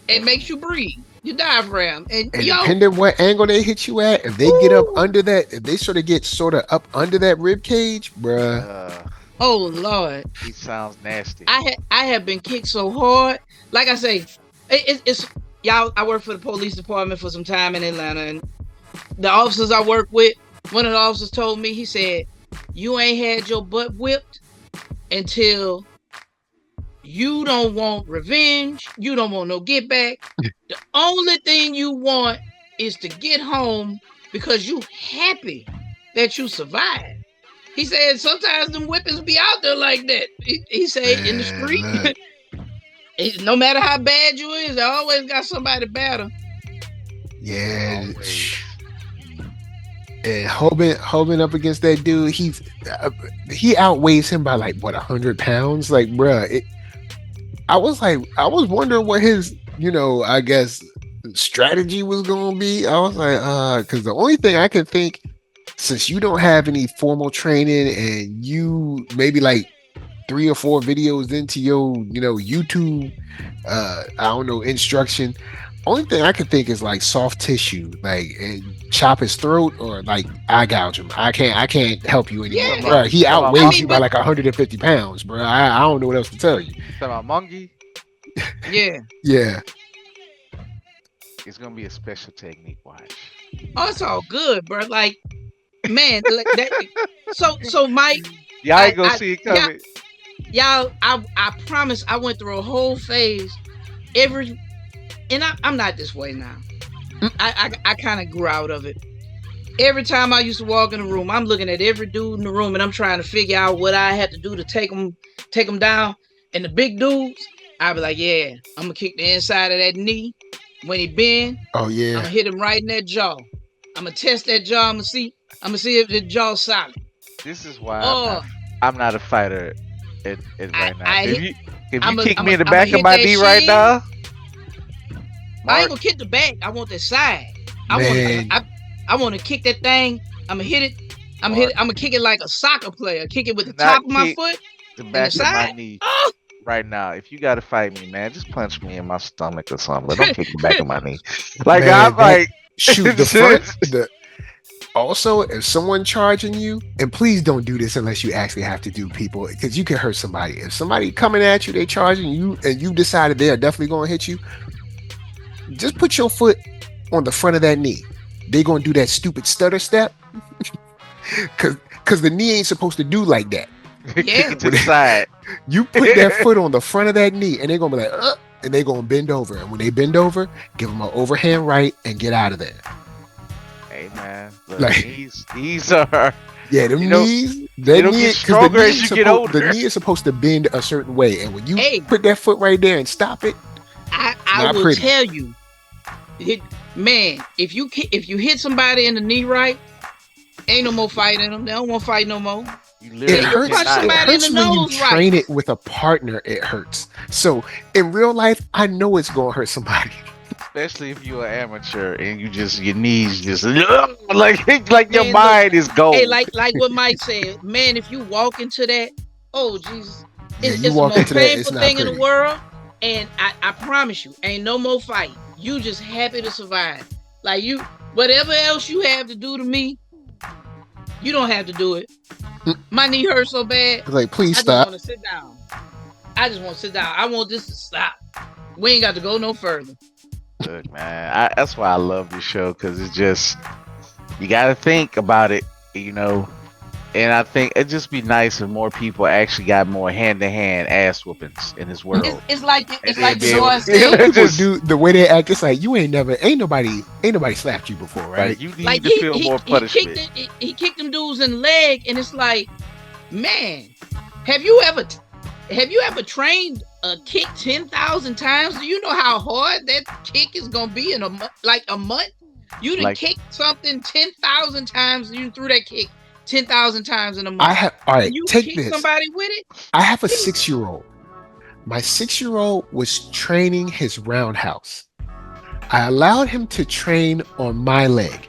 and makes you breathe. Your diaphragm. And depending what angle they hit you at, if they get up under that, if they sort of up under that rib cage, bruh. Oh Lord, He sounds nasty. I have been kicked so hard. Like I say, it's y'all. I worked for the police department for some time in Atlanta, and the officers I work with, one of the officers told me, he said, "You ain't had your butt whipped until you don't want revenge. You don't want no get back. The only thing you want is to get home because you happy that you survived." He said sometimes them whippings be out there like that. He said in the street, no matter how bad you is, they always got somebody better. Yeah. And Hoban up against that dude, he outweighs him by like what 100 pounds. Like, bruh, I was wondering what his, I guess strategy was gonna be. I was like, because the only thing I could think, since you don't have any formal training and you maybe like 3 or 4 videos into your, YouTube, I don't know, instruction. Only thing I could think is like soft tissue, like and chop his throat or like eye gouge him. I can't help you anymore, Yeah. bro. He outweighs you by but- like 150 pounds, bro. I don't know what else to tell you. Talking about Mungie, Yeah. Yeah, it's gonna be a special technique. Watch. Oh, it's all good, bro. Like, man, like that. So Mike, Y'all ain't gonna I- see it coming. y'all, I promise I went through a whole phase and I'm not this way now. I kind of grew out of it. Every time I used to walk in the room, I'm looking at every dude in the room and I'm trying to figure out what I had to do to take them down. And the big dudes, I'd be like, yeah, I'm gonna kick the inside of that knee when he bend. oh I'm yeah, gonna hit him right in that jaw. I'm gonna test that jaw. I'm gonna see if the jaw's solid. This is why Oh, I'm not a fighter right now. If you I'ma- kick I'ma- me in the I'ma back hit of my that knee right shin. now, I ain't Mark, gonna kick the back. I want the side. Man. I want to kick that thing. I'm gonna hit it. I'm gonna kick it like a soccer player. Kick it with the Do not top of my kick foot. the back of my side. knee Oh, right now. If you gotta fight me, man, just punch me in my stomach or something. But don't kick the back of my knee. Like Man, I'm like, shoot the front. Also, if someone charging you, and please don't do this unless you actually have to do, people, because you can hurt somebody. If somebody coming at you, they charging you, and you decided they are definitely going to hit you, just put your foot on the front of that knee. they gonna do that stupid stutter step, cause the knee ain't supposed to do like that. Kick Yeah. it to the side. You put that foot on the front of that knee, and they're gonna be like, and they're gonna bend over. And when they bend over, give them an overhand right and get out of there. Hey man, look, Like- these are Yeah, them You know, knees, they don't get stronger as you get older. The knee is supposed to bend a certain way, and when you Hey. put that foot right there and stop it, I Not will pretty. tell you, man, if you hit somebody in the knee right, ain't no more fighting them. They don't want to fight no more. you it literally you hurts. punch cannot- It somebody in hurts the when you nose right. train it with a partner. It hurts. So in real life, I know it's gonna hurt somebody. especially if you're an amateur and you just your knees just like your Man, mind is gold. Hey, like what Mike said, man, if you walk into that, oh Jesus, Yeah, it's you the walk most into that, it's painful not thing in pretty. the world. And I promise you, ain't no more fight. You just happy to survive. Like you, whatever else you have to do to me, you don't have to do it. My knee hurts so bad. It's like, I please just stop. want to sit down. I just want to sit down. I want this to stop. We ain't got to go no further. Look, man, that's why I love this show because it's just you got to think about it, you know. And I think it'd just be nice if more people actually got more hand-to-hand ass whoopings in this world. It's like And like then the be boy able- Yeah, said. people Just- do the way they act. It's like you ain't nobody slapped you before, right? Right? You need Like to feel more punishment. he kicked them dudes in the leg, and it's like, man, have you ever trained a kick 10,000 times? Do you know how hard that kick is gonna be in a month? Like a month, you done Like- kicked something 10,000 times. You threw that kick 10,000 times in a month. I have. All right, you take kick this. somebody with it. I have a 6-year-old. My 6-year-old was training his roundhouse. I allowed him to train on my leg.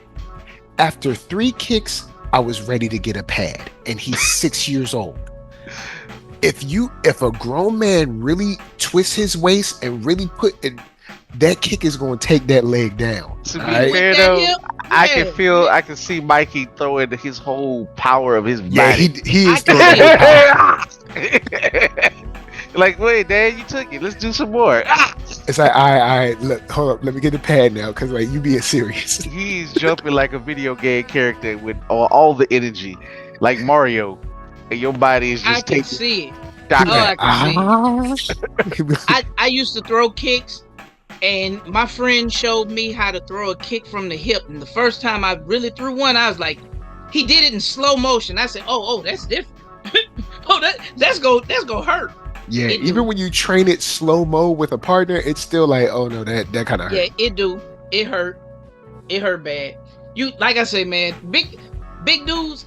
After 3 kicks, I was ready to get a pad, and he's 6 years old. If a grown man really twists his waist and really put it, that kick is going to take that leg down. To be Alright? fair With that though, hip, I yeah. can see Mikey throwing his whole power of his Yeah, body. he I is can throwing see the power. Like, wait, Dad, you took it. Let's do some more. It's like, all right, look, hold up, let me get the pad now, because like you being serious. He's jumping like a video game character with all the energy, like Mario, and your body is I just can taking see it. shock. Oh, I can see it. Ah. I used to throw kicks, and my friend showed me how to throw a kick from the hip. And the first time I really threw one, I was like, he did it in slow motion. I said, oh, that's different. Oh, that's go hurt. Yeah, It even do. when you train it slow mo with a partner, it's still like, oh no, that kind of hurt. Yeah, it do. It hurt. It hurt bad. You like I say, man, big dudes.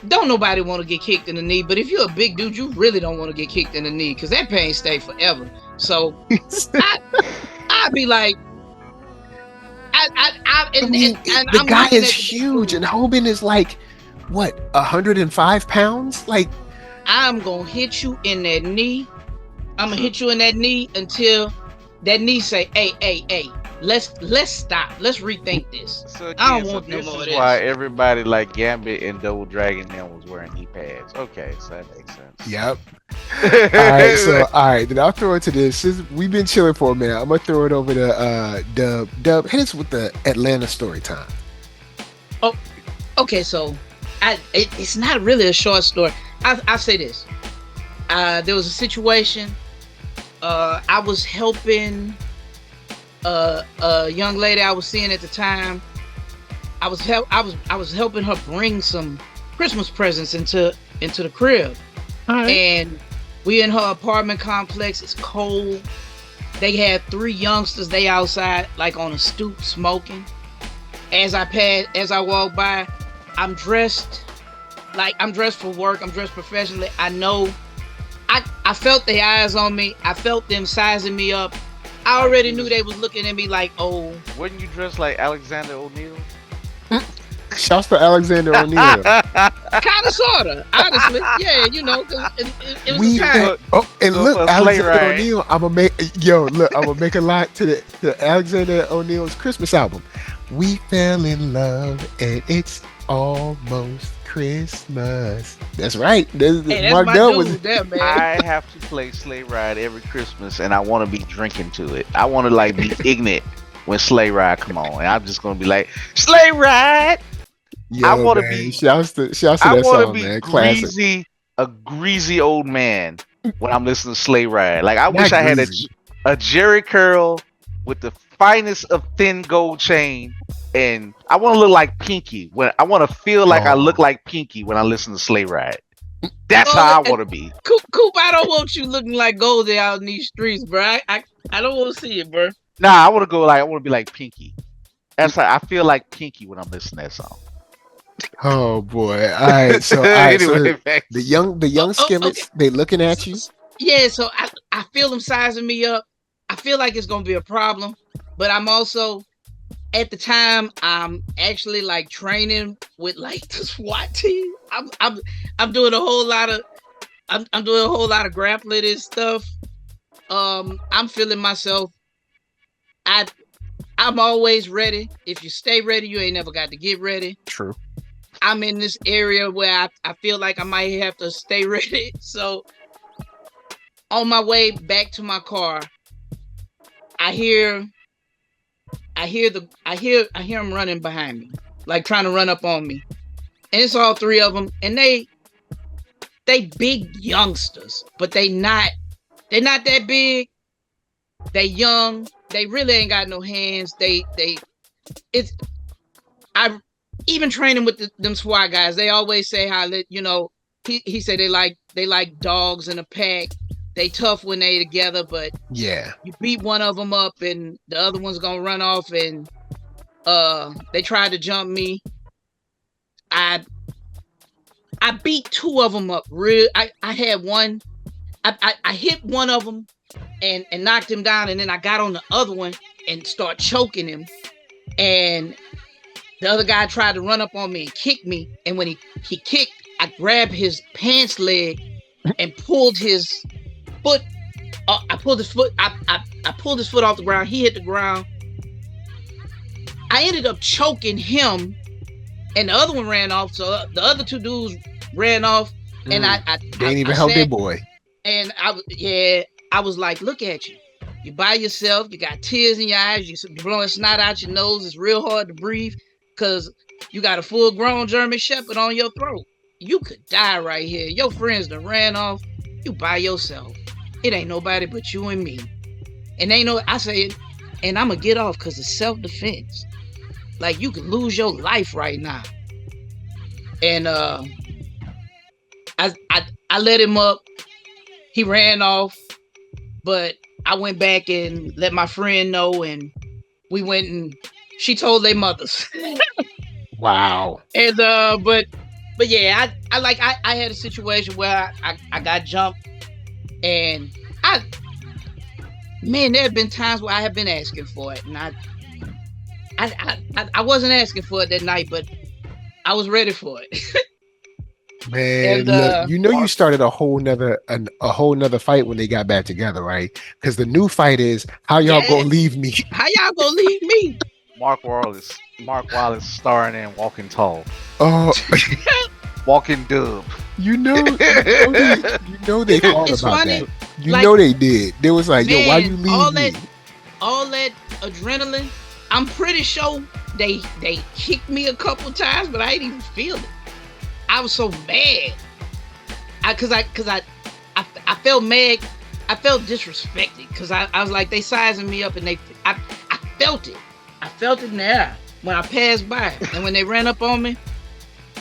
Don't nobody want to get kicked in the knee. But if you're a big dude, you really don't want to get kicked in the knee because that pain stay forever. So I'd be like, I mean, the I'm guy looking is at the huge, dude. and Hoban is like, what, 105 pounds? Like, I'm gonna hit you in that knee. I'm gonna hit you in that knee until that knee say, hey, let's stop. Let's rethink this. So, I again, don't want no this more is of this. why everybody like Gambit and Double Dragon now was wearing knee pads. Okay, so that makes sense. yep. All right, then I'll throw it to this. Since we've been chilling for a minute, I'm gonna throw it over to Dub. Dub, hit us with the Atlanta story time. Okay, so it's not really a short story. I'll say this. There was a situation. I was helping a young lady I was seeing at the time. I was helping her bring some Christmas presents into the crib. All right. And we in her apartment complex. It's cold. They had 3 youngsters. They outside like on a stoop smoking. As I walk by, I'm dressed for work. I'm dressed professionally. I know. I felt their eyes on me. I felt them sizing me up. I already knew they was looking at me like, oh. Wouldn't you dress like Alexander O'Neal? Shouts to Alexander O'Neal. Kind of, sort of, honestly. Yeah, you know, 'cause it was We a time. and So look, for a sleigh Alexander ride. O'Neal. I'm gonna make a lot to Alexander O'Neal's Christmas album. We fell in love and it's almost Christmas. That's right. Hey, that's Mark my Dell dude was. there, man. I have to play Sleigh Ride every Christmas, and I want to be drinking to it. I want to like be ignorant when Sleigh Ride come on, and I'm just gonna be like, Sleigh Ride. Yo, I want to man. be. Shouts to I that want to song, be man. Classic. a greasy old man when I'm listening to Sleigh Ride. Like I wish Not I had greasy. a Jerry curl with the finest of thin gold chain, and I want to look like Pinky. When I want to feel like I look Oh. like Pinky when I listen to Sleigh Ride. That's Oh, how I want to be. Coop, I don't want you looking like Goldie out in these streets, bro. I don't want to see it, bro. Nah, I want to be like Pinky. That's how I feel like Pinky when I'm listening to that song. Oh boy. All right. So Anyway, back the young skillets, Okay. they looking at you. Yeah, so I feel them sizing me up. I feel like it's gonna be a problem, but I'm also at the time I'm actually like training with like the SWAT team. I'm doing a whole lot of I'm doing a whole lot of grappling and stuff. I'm feeling myself. I'm always ready. If you stay ready, you ain't never got to get ready. True. I'm in this area where I feel like I might have to stay ready. So on my way back to my car, I hear him running behind me, like trying to run up on me. And it's all three of them, and they big youngsters, but they not that big. They young. They really ain't got no hands. I even training with them SWAT guys. They always say how he said they like dogs in a pack. They tough when they together, but Yeah. you beat one of them up and the other one's gonna run off. And they tried to jump me. I beat two of them up. I had one. I hit one of them and knocked him down, and then I got on the other one and start choking him. And the other guy tried to run up on me and kick me. And when he kicked, I grabbed his pants leg and pulled his foot. I pulled his foot. I pulled his foot off the ground. He hit the ground. I ended up choking him, and the other one ran off. So the other two dudes ran off, and they didn't even help their boy. And I was like, look at you. You by yourself. You got tears in your eyes. You're blowing snot out your nose. It's real hard to breathe because you got a full-grown German Shepherd on your throat. You could die right here. Your friends done ran off. You by yourself. It ain't nobody but you and me. And I say it, and I'm going to get off because it's self-defense. Like, you could lose your life right now. And I let him up. He ran off, but I went back and let my friend know, and we went and she told their mothers. Wow. And but yeah, I had a situation where I got jumped, and there have been times where I have been asking for it, and I wasn't asking for it that night, but I was ready for it. Man, And, look, you started a whole nother fight when they got back together, right? Because the new fight is how y'all gonna leave me? How y'all gonna leave me? Mark Wallace starring in Walking Tall, Oh, Walking Dub. they thought It's about funny, that. They did. They was like, yo, why you leave me? all that adrenaline. I'm pretty sure they kicked me a couple times, but I didn't even feel it. I was so mad. I felt mad. I felt disrespected because I was like, they sizing me up, and I felt it. I felt it in the air when I passed by, and when they ran up on me,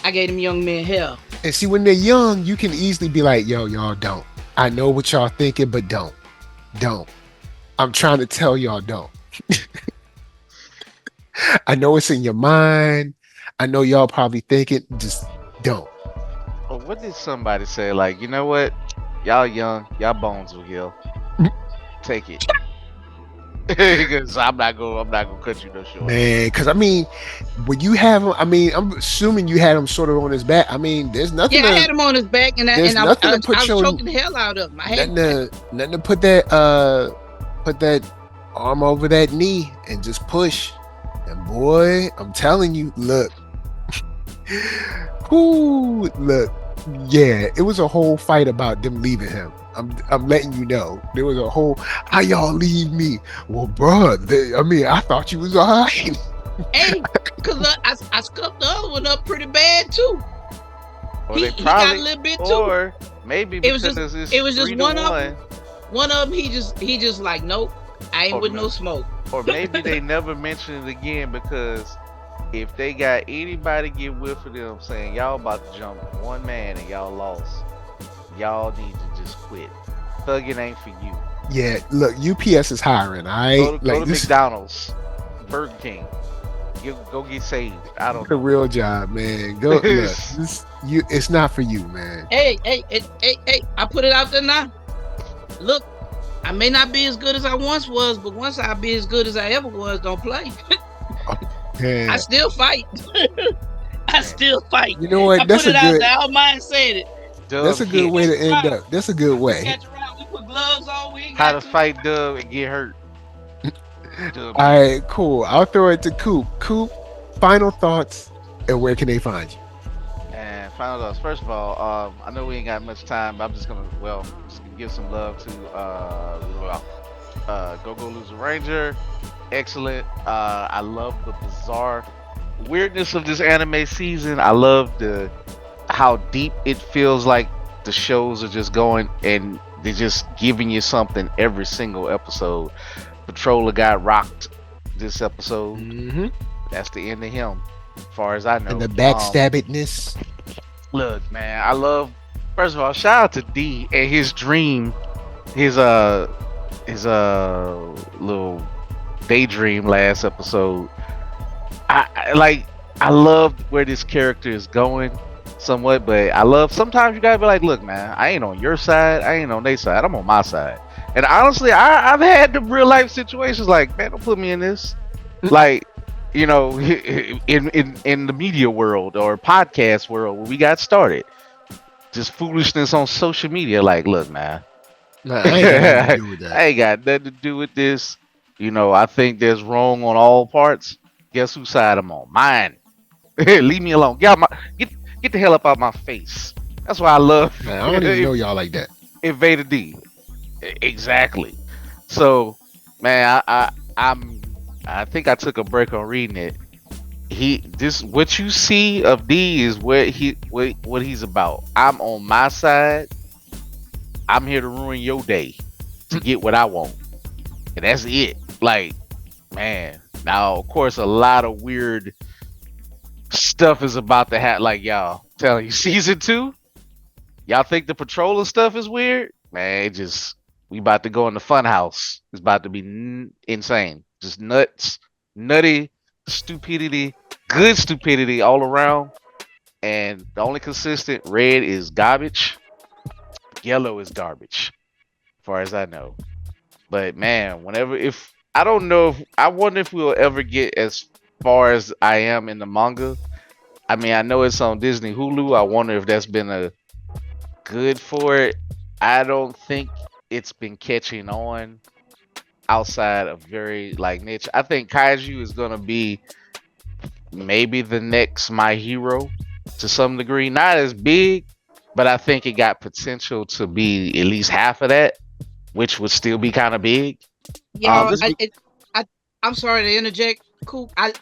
I gave them young men hell. And see, when they're young, you can easily be like, yo, y'all don't. I know what y'all thinking, but don't. I'm trying to tell y'all don't. I know it's in your mind. I know y'all probably thinking, just don't. Oh, what did somebody say? Like, you know what? Y'all young, y'all bones will heal. Take it. Because I'm not gonna cut you no short. Man, because when you have him, I'm assuming you had him sort of on his back. There's nothing. Yeah, I had him on his back, and I was choking the hell out of him. Nothing to put that arm over that knee and just push. And boy, I'm telling you, look. Look. Yeah, it was a whole fight about them leaving him. I'm letting you know. There was a whole how y'all leave me. Well, bruh, I mean, I thought you was all right. Hey, cause I scuffed the other one up pretty bad too. Or He they got a probably, little bit too. or maybe It was because just it's it was just three to one of one, them. One of them he just like nope, I ain't or with no smoke. or maybe they never mention it again because if they got anybody get whiff of them saying y'all about to jump one man and y'all lost, y'all need to just quit. Thugging ain't for you. Yeah, look, UPS is hiring. All right, Go like to this McDonald's, Burger King. Go get saved. I is don't a know. real job, man. Go look. This you. It's not for you, man. Hey, I put it out there now. Look, I may not be as good as I once was, but once I be as good as I ever was, don't play. Man, I still fight. I still fight. you know I what? put it out there. I don't mind saying it. That's Dub a good way hits. to end up. That's a good We way. catch around. We put gloves on. We ain't How got to to. fight Dub and get hurt. Dub All hits. right, cool. I'll throw it to Coop. Coop, final thoughts, and where can they find you? And final thoughts. First of all, I know we ain't got much time, but I'm just gonna give some love to Go Go Loser Ranger. Excellent. I love the bizarre weirdness of this anime season. I love the how deep it feels like the shows are just going and they're just giving you something every single episode. Patroller got rocked this episode. Mm-hmm. That's the end of him, as far as I know. And the backstabbedness. Look, man, I love. First of all, shout out to D and his dream, his little daydream last episode. I love where this character is going somewhat, but I love sometimes you gotta be like, look, man, I ain't on your side, I ain't on their side, I'm on my side. And honestly, I've had the real life situations like, man, don't put me in this. Like, you know, in the media world or podcast world where we got started, just foolishness on social media. Like, look, man, Nah, I ain't got nothing to do with I that. ain't got nothing to do with this. You know, I think there's wrong on all parts. Guess whose side I'm on? Mine. Leave me alone. Get get the hell up out my face. That's why I love Man, I don't even know y'all like that. Invader D. Exactly. So, man, I think I took a break on reading it. What you see of D is what he's about. I'm on my side. I'm here to ruin your day to get what I want. And that's it. Like, man. Now, of course, a lot of weird stuff is about to happen. Like, y'all, telling you, season 2, y'all think the patroller stuff is weird? Man, we about to go in the fun house. It's about to be insane. Just nuts, nutty, stupidity, good stupidity all around. And the only consistent, red is garbage, yellow is garbage, as far as I know. But man, if I don't know if I wonder if we'll ever get as far as I am in the manga. I mean, I know it's on Disney Hulu. I wonder if that's been a good for it. I don't think it's been catching on outside of very like niche. I think Kaiju is gonna be maybe the next My Hero to some degree. Not as big, but I think it got potential to be at least half of that, which would still be kind of big. Y'all, This I'm sorry to interject. Cool. I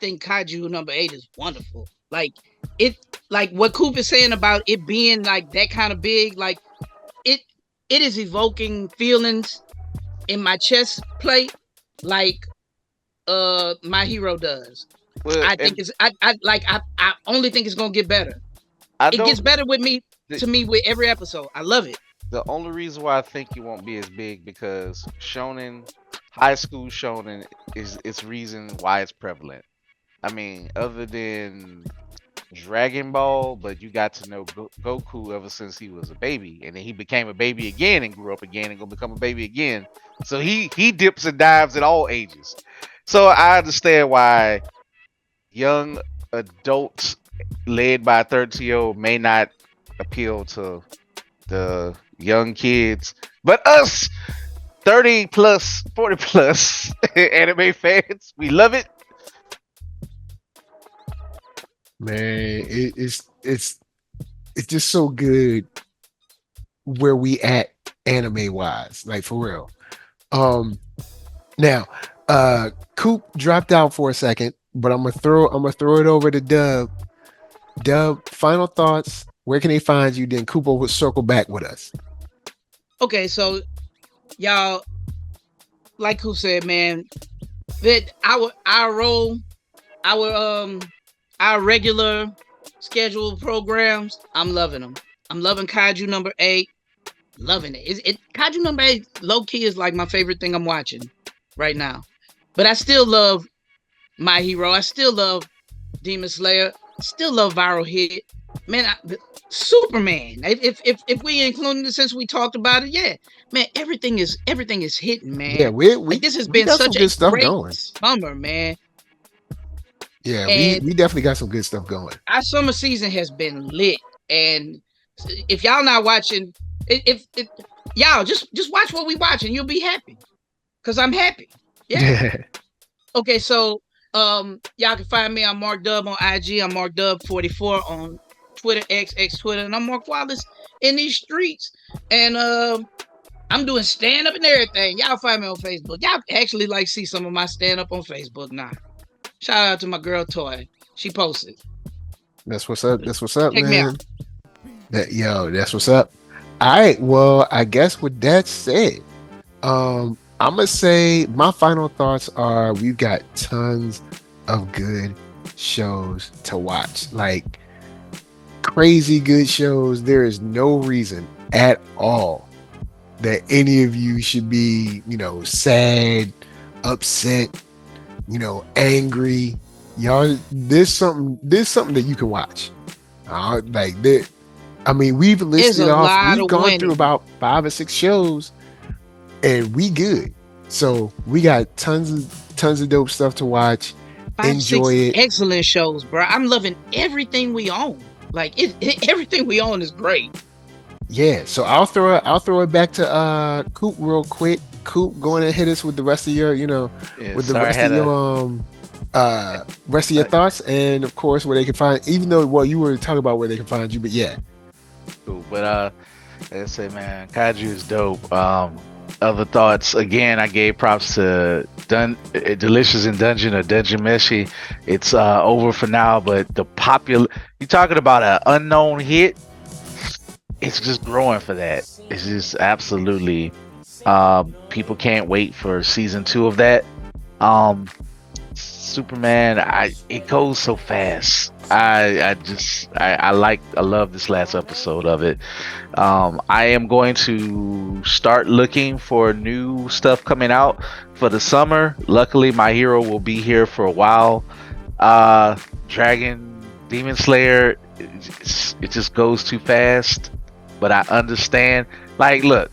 think Kaiju #8 is wonderful. Like like what Coop is saying about it being like that kind of big. Like it is evoking feelings in my chest plate, like My Hero does. well, I think and it's I only think it's gonna get better. I It gets don't. better with me with every episode. I love it. The only reason why I think it won't be as big because shonen, high school shonen is its reason why it's prevalent. I mean, other than Dragon Ball, but you got to know Goku ever since he was a baby, and then he became a baby again and grew up again and gonna become a baby again. So he dips and dives at all ages. So I understand why young adults led by a 30-year-old may not appeal to the young kids, but us 30 plus, 40 plus anime fans, we love it. Man, it's just so good where we at anime wise, like for real. Now, Coop dropped out for a second, but I'm gonna throw it over to Dub. Dub, final thoughts. Where can they find you? Then Coop will circle back with us. Okay, so y'all, like who said, man, that our role, our regular scheduled programs, I'm loving them. I'm loving Kaiju No.8. Loving it. Kaiju No.8 low key is like my favorite thing I'm watching right now. But I still love My Hero. I still love Demon Slayer. I still love Viral Hit. Man, Superman. If we including it since we talked about it, yeah, man, everything is hitting, man. Yeah, we like, this has been got such some good a stuff great going. summer, man. Yeah, And we definitely got some good stuff going. Our summer season has been lit, and if y'all not watching, if y'all just watch what we watching, you'll be happy, cause I'm happy. Yeah. Okay, so y'all can find me. I'm Mark Dub on IG. I'm Mark Dub 44 on Twitter, X Twitter, and I'm Mark Wallace in these streets. And I'm doing stand up and everything. Y'all find me on Facebook. Y'all actually like see some of my stand up on Facebook now. Shout out to my girl Toy. She posted. That's what's up. That's what's up, Check man. me out. That's what's up. All right. Well, I guess with that said, I'm gonna say my final thoughts are we've got tons of good shows to watch. Like crazy good shows. There is no reason at all that any of you should be, sad, upset, angry. Y'all, there's something that you can watch. Like that. I mean, we've listed off. We've gone through about 5 or 6 shows, and we good. So we got tons of dope stuff to watch. 5, Enjoy 6 it. Excellent shows, bro. I'm loving everything we own. Like everything we own is great. Yeah. So I'll throw it back to Coop real quick. Coop, going to hit us with the rest of your, with the rest of your thoughts, and of course where they can find. Even though you were talking about where they can find you, but yeah. Cool. But like I say, man, Kaiju is dope. Other thoughts, again, I gave props to Delicious in Dungeon or Dungeon Meshi. It's over for now, but you're talking about an unknown hit. It's just growing for that. It's just absolutely people can't wait for season 2 of that. Superman, it goes so fast. I love this last episode of it. I am going to start looking for new stuff coming out for the summer. Luckily, My Hero will be here for a while. Demon Slayer, it just goes too fast. But I understand. Like, look,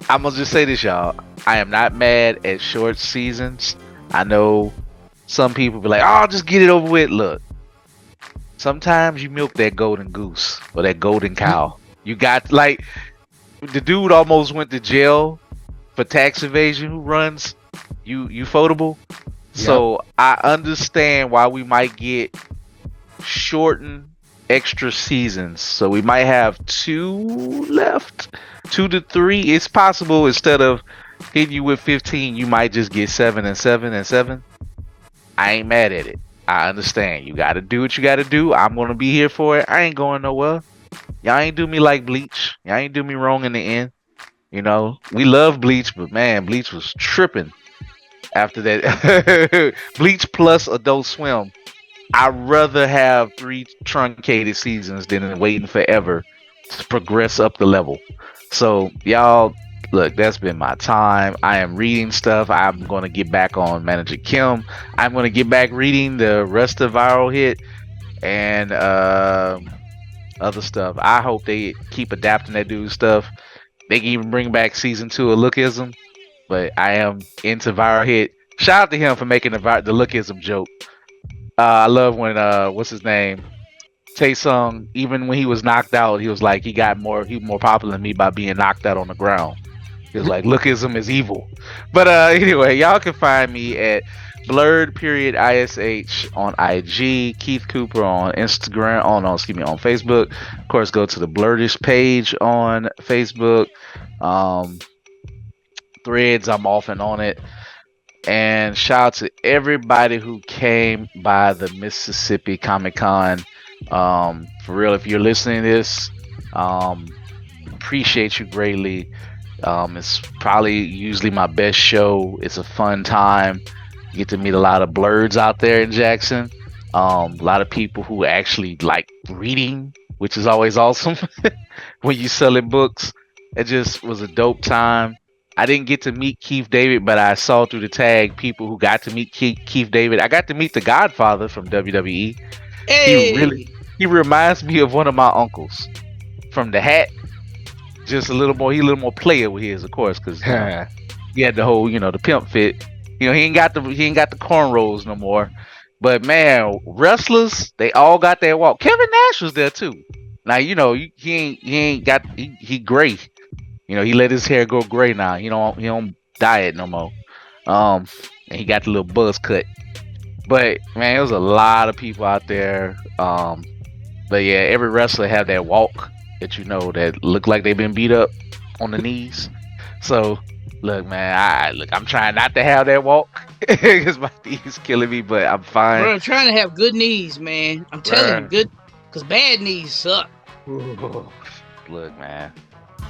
I'm gonna just say this, y'all. I am not mad at short seasons. I know some people be like, "Oh, just get it over with." Look, sometimes you milk that golden goose or that golden cow. You got, like, the dude almost went to jail for tax evasion who runs Ufotable. Yep. So I understand why we might get shortened extra seasons. So we might have 2 left, 2 to 3. It's possible instead of hitting you with 15, you might just get 7 and 7 and 7. I ain't mad at it. I understand. You gotta do what you gotta do. I'm gonna be here for it. I ain't going nowhere. Y'all ain't do me like Bleach. Y'all ain't do me wrong in the end. We love Bleach, but man, Bleach was tripping after that. Bleach plus Adult Swim. I'd rather have 3 truncated seasons than waiting forever to progress up the level. So y'all, look, that's been my time. I am reading stuff. I'm going to get back on Manager Kim. I'm going to get back reading the rest of Viral Hit and other stuff. I hope they keep adapting that dude's stuff. They can even bring back season 2 of Lookism. But I am into Viral Hit. Shout out to him for making the Lookism joke. I love when what's his name, Taesung, even when he was knocked out, he was like, he was more popular than me by being knocked out on the ground. He was like, lookism is evil. But anyway, y'all can find me at Blurred.ish on IG, Keith Cooper on Instagram. Oh no, excuse me, on Facebook. Of course, go to the Blurdish page on Facebook. Um, Threads, I'm off and on it. And shout out to everybody who came by the Mississippi Comic Con. For real, if you're listening to this, appreciate you greatly. It's probably usually my best show. It's a fun time. You get to meet a lot of blurs out there in Jackson. A lot of people who actually like reading, which is always awesome when you selling books. It just was a dope time. I didn't get to meet Keith David, but I saw through the tag people who got to meet Keith David. I got to meet the Godfather from WWE. Hey, He reminds me of one of my uncles from the hat. Just a little more. He a little more player with his, of course, because he had the whole, the pimp fit. He ain't got the cornrows no more. But man, wrestlers, they all got their walk. Kevin Nash was there too. Now he gray. He let his hair go gray now. He don't dye it no more. And he got the little buzz cut. But man, there was a lot of people out there. But yeah, every wrestler had that walk that look like they've been beat up on the knees. So look, man, I'm trying not to have that walk because my knees killing me, but I'm fine. Bro, I'm trying to have good knees, man. I'm telling you, good, because bad knees suck. Look, man.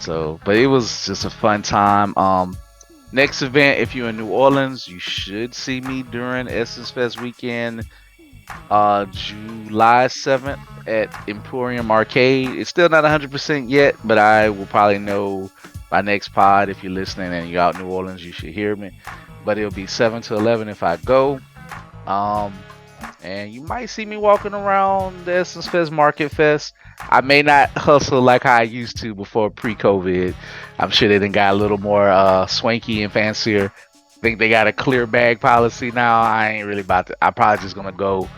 So, but it was just a fun time. Next event, if you're in New Orleans, you should see me during Essence Fest weekend, July 7th at Emporium Arcade. It's still not 100% yet, but I will probably know by next pod. If you're listening and you're out in New Orleans, you should hear me. But it'll be 7 to 11 if I go. And you might see me walking around the Essence Fest Market Fest. I may not hustle like how I used to before pre-COVID. I'm sure they done got a little more swanky and fancier. I think they got a clear bag policy now. I ain't really about to. I'm probably just gonna go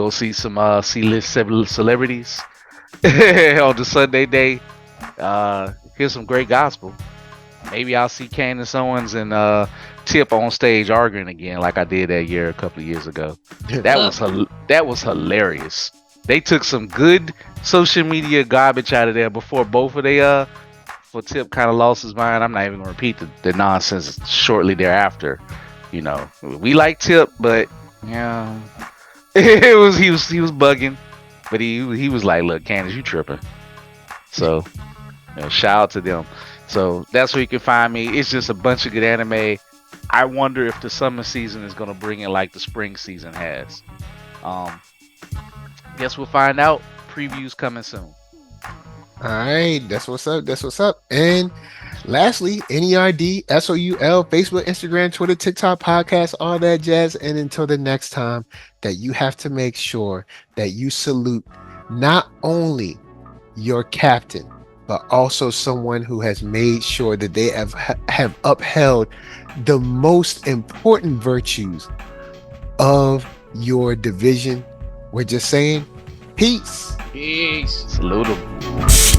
see some C-list celebrities on the Sunday day. Hear some great gospel. Maybe I'll see Candace Owens and Tip on stage arguing again, like I did that year a couple of years ago. That was hilarious. They took some good social media garbage out of there before both of they for Tip kind of lost his mind. I'm not even gonna repeat the nonsense shortly thereafter. We like Tip, but yeah, he was bugging, but he was like, "Look, Candace, you tripping." So shout out to them. So that's where you can find me. It's just a bunch of good anime. I wonder if the summer season is gonna bring in like the spring season has. Guess we'll find out. Previews coming soon. All right, that's what's up. And lastly, NERDSoul, Facebook, Instagram, Twitter, TikTok, podcast, all that jazz. And until the next time, that you have to make sure that you salute not only your captain, but also someone who has made sure that they have upheld the most important virtues of your division. We're just saying, peace. Peace. Salute 'em.